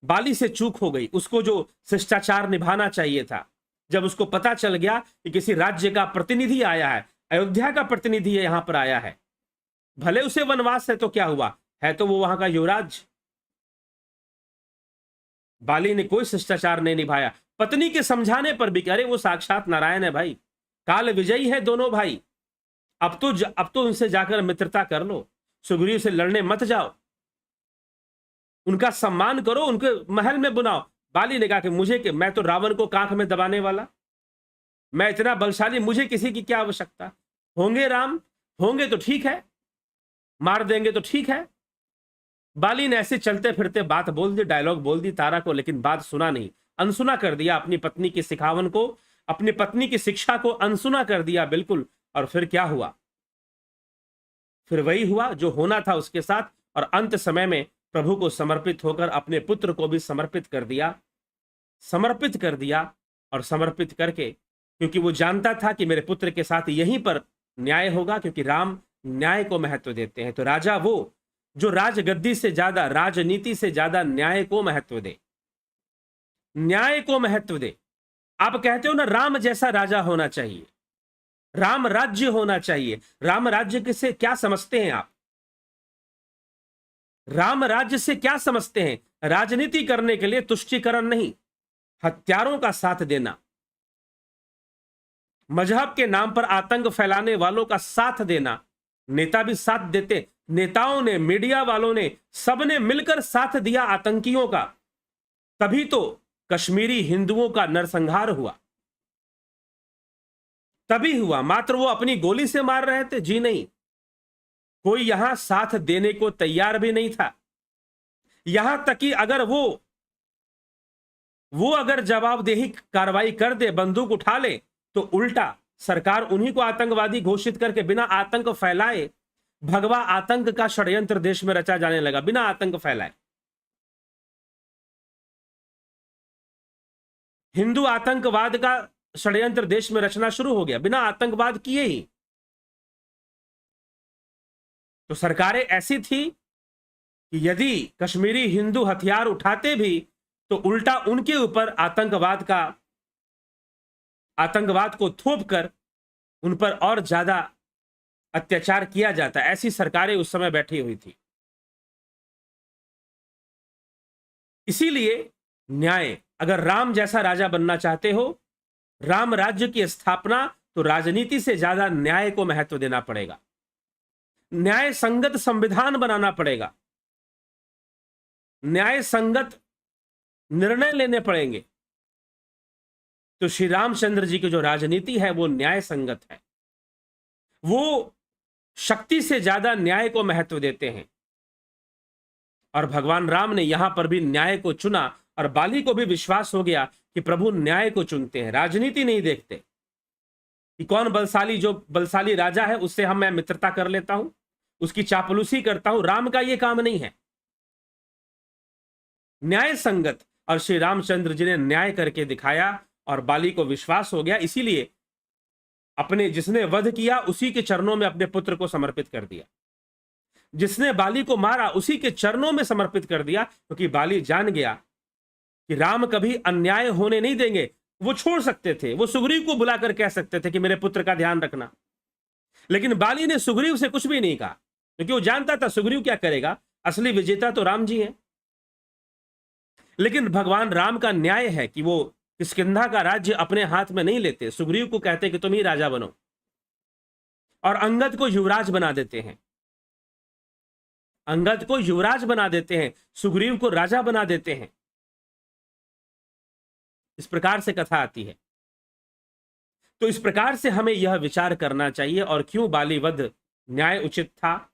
बाली से चूक हो गई, उसको जो शिष्टाचार निभाना चाहिए था। जब उसको पता चल गया कि किसी राज्य का प्रतिनिधि आया है, अयोध्या का प्रतिनिधि यहां पर आया है, भले उसे वनवास है तो क्या हुआ, है तो वो वहां का युवराज। बाली ने कोई शिष्टाचार नहीं निभाया। पत्नी के समझाने पर भी, अरे वो साक्षात नारायण है भाई, काल विजयी है दोनों भाई, अब तो उनसे जाकर मित्रता कर लो, सुग्रीव से लड़ने मत जाओ, उनका सम्मान करो, उनके महल में बुलाओ। बाली ने कहा कि मैं तो रावण को कांख में दबाने वाला, मैं इतना बलशाली, मुझे किसी की क्या आवश्यकता। होंगे राम, होंगे तो ठीक है, मार देंगे तो ठीक है। बाली ने ऐसे चलते फिरते बात बोल दी, डायलॉग बोल दी तारा को, लेकिन बात सुना नहीं, अनसुना कर दिया अपनी पत्नी की सिखावन को, अपनी पत्नी की शिक्षा को अनसुना कर दिया बिल्कुल। और फिर क्या हुआ? फिर वही हुआ जो होना था उसके साथ, और अंत समय में प्रभु को समर्पित होकर अपने पुत्र को भी समर्पित कर दिया, और समर्पित करके, क्योंकि वो जानता था कि मेरे पुत्र के साथ यहीं पर न्याय होगा, क्योंकि राम न्याय को महत्व देते हैं। तो राजा वो जो राजगद्दी से ज्यादा, राजनीति से ज्यादा न्याय को महत्व दे, न्याय को महत्व दे। आप कहते हो ना राम जैसा राजा होना चाहिए, राम राज्य होना चाहिए। राम राज्य से क्या समझते हैं आप? राम राज्य से क्या समझते हैं? राजनीति करने के लिए तुष्टीकरण नहीं, हत्यारों का साथ देना, मजहब के नाम पर आतंक फैलाने वालों का साथ देना, नेता भी साथ देते, नेताओं ने, मीडिया वालों ने, सबने मिलकर साथ दिया आतंकियों का, तभी तो कश्मीरी हिंदुओं का नरसंहार हुआ। तभी हुआ, मात्र वो अपनी गोली से मार रहे थे? जी नहीं, कोई यहां साथ देने को तैयार भी नहीं था। यहां तक कि अगर वो अगर जवाबदेही कार्रवाई कर दे, बंदूक उठा ले, तो उल्टा सरकार उन्हीं को आतंकवादी घोषित करके बिना आतंक फैलाए, भगवा आतंक का षड्यंत्र देश में रचा जाने लगा बिना आतंक फैलाए। हिंदू आतंकवाद का षड्यंत्र देश में रचना शुरू हो गया बिना आतंकवाद किए ही। तो सरकारें ऐसी थी कि यदि कश्मीरी हिंदू हथियार उठाते भी तो उल्टा उनके ऊपर आतंकवाद को थोप कर उन पर और ज्यादा अत्याचार किया जाता। ऐसी सरकारें उस समय बैठी हुई थी। इसीलिए न्याय, अगर राम जैसा राजा बनना चाहते हो, राम राज्य की स्थापना, तो राजनीति से ज्यादा न्याय को महत्व देना पड़ेगा, न्याय संगत संविधान बनाना पड़ेगा, न्याय संगत निर्णय लेने पड़ेंगे। तो श्री रामचंद्र जी की जो राजनीति है वो न्याय संगत है, वो शक्ति से ज्यादा न्याय को महत्व देते हैं। और भगवान राम ने यहां पर भी न्याय को चुना, और बाली को भी विश्वास हो गया कि प्रभु न्याय को चुनते हैं, राजनीति नहीं देखते कि कौन बलशाली, जो बलशाली राजा है उससे मैं मित्रता कर लेता हूं, उसकी चापलूसी करता हूं। राम का यह काम नहीं है, न्याय संगत। और श्री रामचंद्र जी ने न्याय करके दिखाया और बाली को विश्वास हो गया। इसीलिए अपने जिसने वध किया उसी के चरणों में अपने पुत्र को समर्पित कर दिया, जिसने बाली को मारा उसी के चरणों में समर्पित कर दिया, क्योंकि बाली जान गया कि राम कभी अन्याय होने नहीं देंगे। वो छोड़ सकते थे, वो सुग्रीव को बुलाकर कह सकते थे कि मेरे पुत्र का ध्यान रखना, लेकिन बाली ने सुग्रीव से कुछ भी नहीं कहा, क्योंकि वो जानता था सुग्रीव क्या करेगा, असली विजेता तो राम जी हैं। लेकिन भगवान राम का न्याय है कि वो किष्किंधा का राज्य अपने हाथ में नहीं लेते, सुग्रीव को कहते कि तुम ही राजा बनो, और अंगद को युवराज बना देते हैं, अंगद को युवराज बना देते हैं, सुग्रीव को राजा बना देते हैं। इस प्रकार से कथा आती है। तो इस प्रकार से हमें यह विचार करना चाहिए, और क्यों बाली वध न्याय उचित था,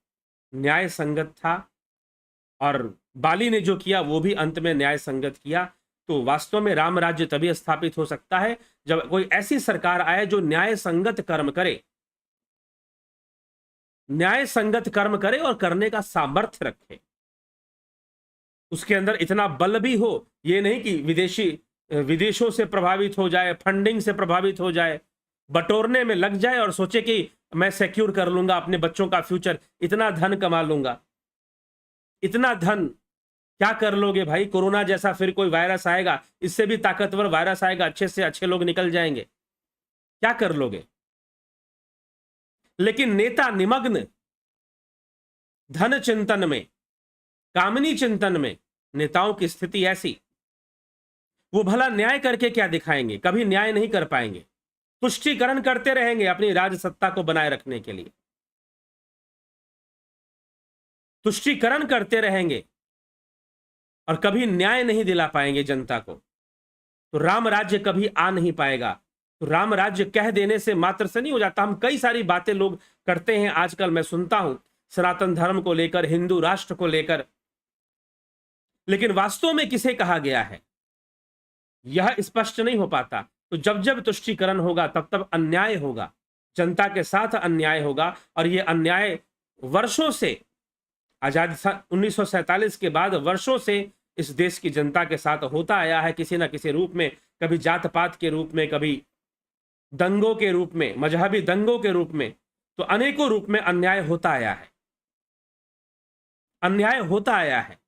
न्याय संगत था, और बाली ने जो किया वो भी अंत में न्याय संगत किया। तो वास्तव में राम राज्य तभी स्थापित हो सकता है जब कोई ऐसी सरकार आए जो न्याय संगत कर्म करे, न्याय संगत कर्म करे और करने का सामर्थ्य रखे, उसके अंदर इतना बल भी हो, ये नहीं कि विदेशों से प्रभावित हो जाए, फंडिंग से प्रभावित हो जाए, बटोरने में लग जाए और सोचे कि मैं सिक्योर कर लूंगा अपने बच्चों का फ्यूचर, इतना धन कमा लूंगा। इतना धन क्या कर लोगे भाई? कोरोना जैसा फिर कोई वायरस आएगा, इससे भी ताकतवर वायरस आएगा, अच्छे से अच्छे लोग निकल जाएंगे, क्या कर लोगे? लेकिन नेता निमग्न धन चिंतन में, कामनी चिंतन में, नेताओं की स्थिति ऐसी, वो भला न्याय करके क्या दिखाएंगे? कभी न्याय नहीं कर पाएंगे, तुष्टीकरण करते रहेंगे अपनी राजसत्ता को बनाए रखने के लिए, तुष्टीकरण करते रहेंगे और कभी न्याय नहीं दिला पाएंगे जनता को। तो राम राज्य कभी आ नहीं पाएगा। तो राम राज्य कह देने से मात्र से नहीं हो जाता। हम कई सारी बातें लोग करते हैं आजकल, मैं सुनता हूं सनातन धर्म को लेकर, हिंदू राष्ट्र को लेकर, लेकिन वास्तव में किसे कहा गया है यह स्पष्ट नहीं हो पाता। तो जब जब तुष्टीकरण होगा तब तब अन्याय होगा, जनता के साथ अन्याय होगा, और यह अन्याय वर्षों से, आजादी 1947 के बाद वर्षों से इस देश की जनता के साथ होता आया है, किसी ना किसी रूप में, कभी जात पात के रूप में, कभी दंगों के रूप में, मजहबी दंगों के रूप में, तो अनेकों रूप में अन्याय होता आया है, अन्याय होता आया है।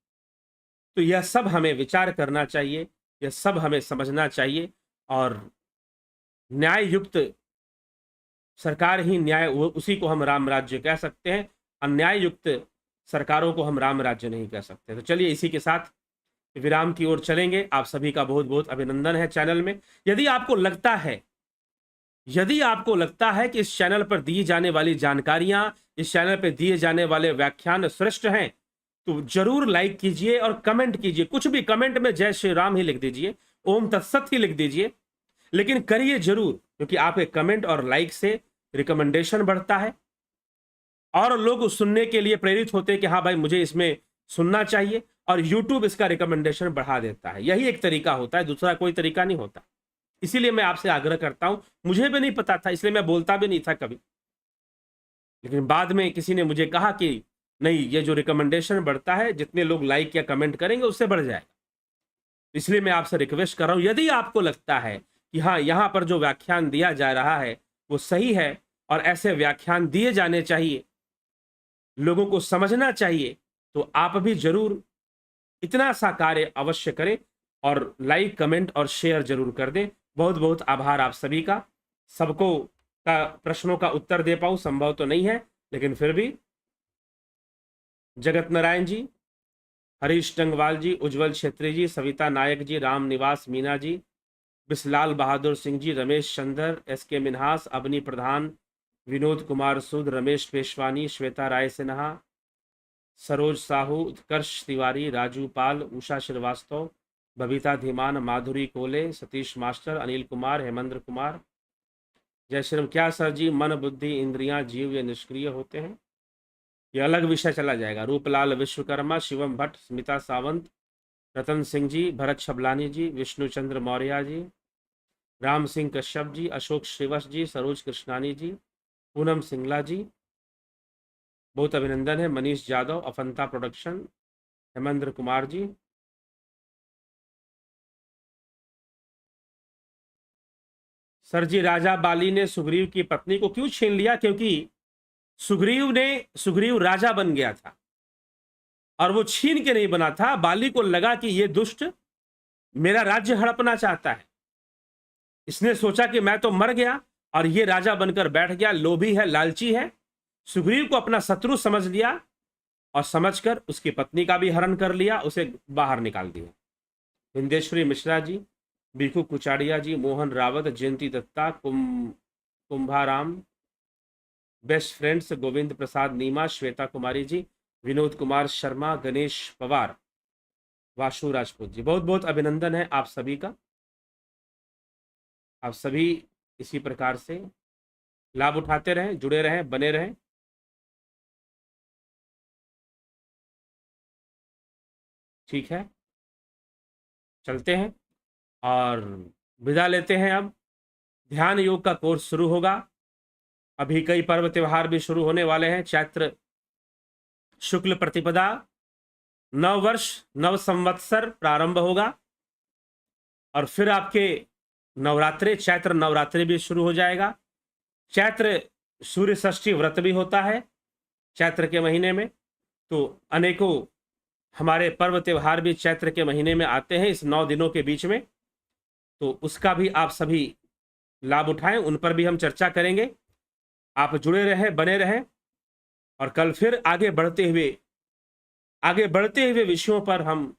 तो यह सब हमें विचार करना चाहिए, यह सब हमें समझना चाहिए, और न्याय युक्त सरकार ही न्याय, उसी को हम राम राज्य कह सकते हैं। अन्याय युक्त सरकारों को हम राम राज्य नहीं कह सकते। तो चलिए इसी के साथ विराम की ओर चलेंगे। आप सभी का बहुत बहुत अभिनंदन है चैनल में। यदि आपको लगता है कि इस चैनल पर दी जाने वाली जानकारियां, इस चैनल पर दिए जाने वाले व्याख्यान श्रेष्ठ हैं, तो जरूर लाइक कीजिए और कमेंट कीजिए। कुछ भी कमेंट में जय श्री राम ही लिख दीजिए, ओम तत्सत ही लिख दीजिए, लेकिन करिए जरूर, क्योंकि आपके कमेंट और लाइक से रिकमेंडेशन बढ़ता है और लोग सुनने के लिए प्रेरित होते हैं कि हाँ भाई मुझे इसमें सुनना चाहिए, और यूट्यूब इसका रिकमेंडेशन बढ़ा देता है। यही एक तरीका होता है, दूसरा कोई तरीका नहीं होता। इसीलिए मैं आपसे आग्रह करता हूं, मुझे भी नहीं पता था इसलिए मैं बोलता भी नहीं था कभी, लेकिन बाद में किसी ने मुझे कहा कि नहीं, ये जो रिकमेंडेशन बढ़ता है, जितने लोग लाइक या कमेंट करेंगे उससे बढ़ जाएगा। इसलिए मैं आपसे रिक्वेस्ट कर रहा हूं, यदि आपको लगता है कि हाँ यहां पर जो व्याख्यान दिया जा रहा है वो सही है और ऐसे व्याख्यान दिए जाने चाहिए, लोगों को समझना चाहिए, तो आप भी जरूर इतना सा कार्य अवश्य करें और लाइक कमेंट और शेयर जरूर कर दें। बहुत बहुत आभार आप सभी का। सबको का प्रश्नों का उत्तर दे पाऊं संभव तो नहीं है, लेकिन फिर भी जगत नारायण जी, हरीश डंगवाल जी, उज्जवल छेत्री जी, सविता नायक जी, राम निवास मीना जी, बिस्लाल बहादुर सिंह जी, रमेश चंदर, एस के मिन्हास, अबनी प्रधान, विनोद कुमार सूद, रमेश पेशवानी, श्वेता राय सिन्हा, सरोज साहू, उत्कर्ष तिवारी, राजू पाल, उषा श्रीवास्तव, बबीता धीमान, माधुरी कोले, सतीश मास्टर, अनिल कुमार, हेमंद्र कुमार। जय श्री राम। क्या सर जी मन बुद्धि इंद्रियां जीव ये निष्क्रिय होते हैं? ये अलग विषय चला जाएगा। रूपलाल विश्वकर्मा, शिवम भट्ट, स्मिता सावंत, रतन सिंह जी, भरत छबलानी जी, विष्णुचंद्र मौर्य जी, राम सिंह कश्यप जी, अशोक श्रीवश जी, सरोज कृष्णानी जी, पूनम सिंगला जी, बहुत अभिनंदन है। मनीष यादव, अफंता प्रोडक्शन, हेमेंद्र कुमार जी, सर जी राजा बाली ने सुग्रीव की पत्नी को क्यों छीन लिया? क्योंकि सुग्रीव राजा बन गया था और वो छीन के नहीं बना था। बाली को लगा कि ये दुष्ट मेरा राज्य हड़पना चाहता है। इसने सोचा कि मैं तो मर गया और ये राजा बनकर बैठ गया, लोभी है, लालची है। सुग्रीव को अपना शत्रु समझ लिया और समझकर उसकी पत्नी का भी हरण कर लिया, उसे बाहर निकाल दिया। विंदेश्वरी मिश्रा जी, बीकू कुचाड़िया जी, मोहन रावत, जयंती दत्ता, कुंभाराम, बेस्ट फ्रेंड्स, गोविंद प्रसाद नीमा, श्वेता कुमारी जी, विनोद कुमार शर्मा, गणेश पवार, वाशु राजपूत जी, बहुत बहुत अभिनंदन है आप सभी का। आप सभी इसी प्रकार से लाभ उठाते रहें, जुड़े रहें, बने रहें। ठीक है, चलते हैं और विदा लेते हैं। अब ध्यान योग का कोर्स शुरू होगा। अभी कई पर्व त्योहार भी शुरू होने वाले हैं। चैत्र शुक्ल प्रतिपदा, नव वर्ष, नव संवत्सर प्रारंभ होगा और फिर आपके नवरात्रे, चैत्र नवरात्रि भी शुरू हो जाएगा। चैत्र सूर्य षष्ठी व्रत भी होता है चैत्र के महीने में। तो अनेकों हमारे पर्व त्योहार भी चैत्र के महीने में आते हैं, इस 9 दिनों के बीच में। तो उसका भी आप सभी लाभ उठाएं, उन पर भी हम चर्चा करेंगे। आप जुड़े रहें, बने रहें और कल फिर आगे बढ़ते हुए विषयों पर हम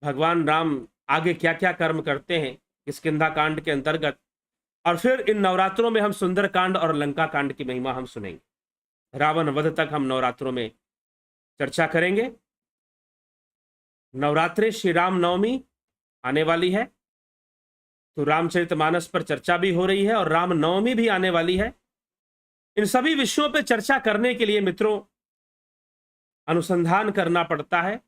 भगवान राम आगे क्या क्या कर्म करते हैं किष्किंधा कांड के अंतर्गत, और फिर इन नवरात्रों में हम सुंदर कांड और लंका कांड की महिमा हम सुनेंगे। रावण वध तक हम नवरात्रों में चर्चा करेंगे। नवरात्रि श्री राम नवमी आने वाली है, तो रामचरितमानस पर चर्चा भी हो रही है और राम नवमी भी आने वाली है। इन सभी विषयों पर चर्चा करने के लिए मित्रों अनुसंधान करना पड़ता है,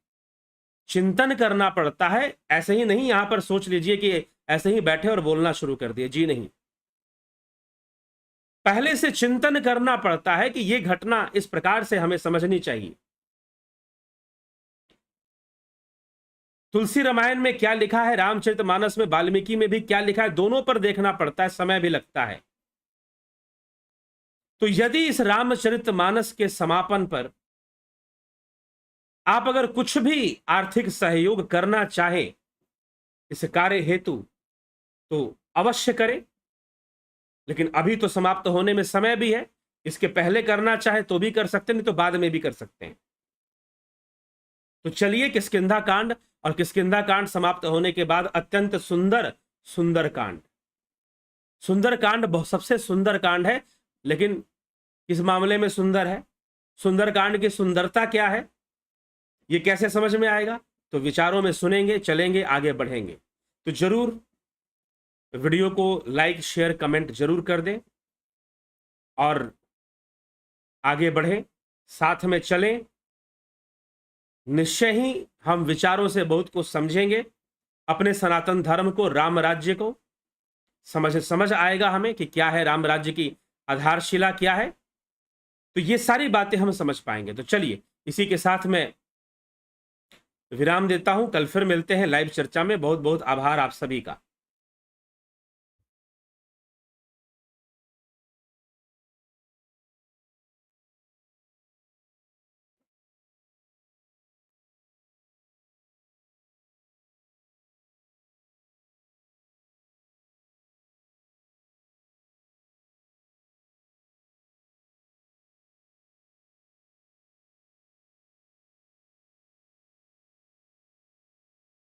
चिंतन करना पड़ता है। ऐसे ही नहीं यहां पर सोच लीजिए कि ऐसे ही बैठे और बोलना शुरू कर दिए, जी नहीं। पहले से चिंतन करना पड़ता है कि यह घटना इस प्रकार से हमें समझनी चाहिए। तुलसी रामायण में क्या लिखा है, रामचरितमानस में, वाल्मीकि में भी क्या लिखा है, दोनों पर देखना पड़ता है, समय भी लगता है। तो यदि इस रामचरितमानस के समापन पर आप अगर कुछ भी आर्थिक सहयोग करना चाहें इस कार्य हेतु, तो अवश्य करें। लेकिन अभी तो समाप्त होने में समय भी है, इसके पहले करना चाहे तो भी कर सकते हैं, नहीं तो बाद में भी कर सकते हैं। तो चलिए किष्किंधा कांड और किष्किंधा कांड समाप्त होने के बाद अत्यंत सुंदर सुंदरकांड। सुंदरकांड सबसे सुंदर कांड है, लेकिन किस मामले में सुंदर है, सुंदरकांड की सुंदरता क्या है, ये कैसे समझ में आएगा? तो विचारों में सुनेंगे, चलेंगे, आगे बढ़ेंगे। तो जरूर वीडियो को लाइक शेयर कमेंट जरूर कर दें और आगे बढ़ें, साथ में चलें। निश्चय ही हम विचारों से बहुत कुछ समझेंगे, अपने सनातन धर्म को, राम राज्य को समझ आएगा हमें कि क्या है राम राज्य की आधारशिला क्या है। तो ये सारी बातें हम समझ पाएंगे। तो चलिए इसी के साथ मैं विराम देता हूं, कल फिर मिलते हैं लाइव चर्चा में। बहुत बहुत आभार आप सभी का।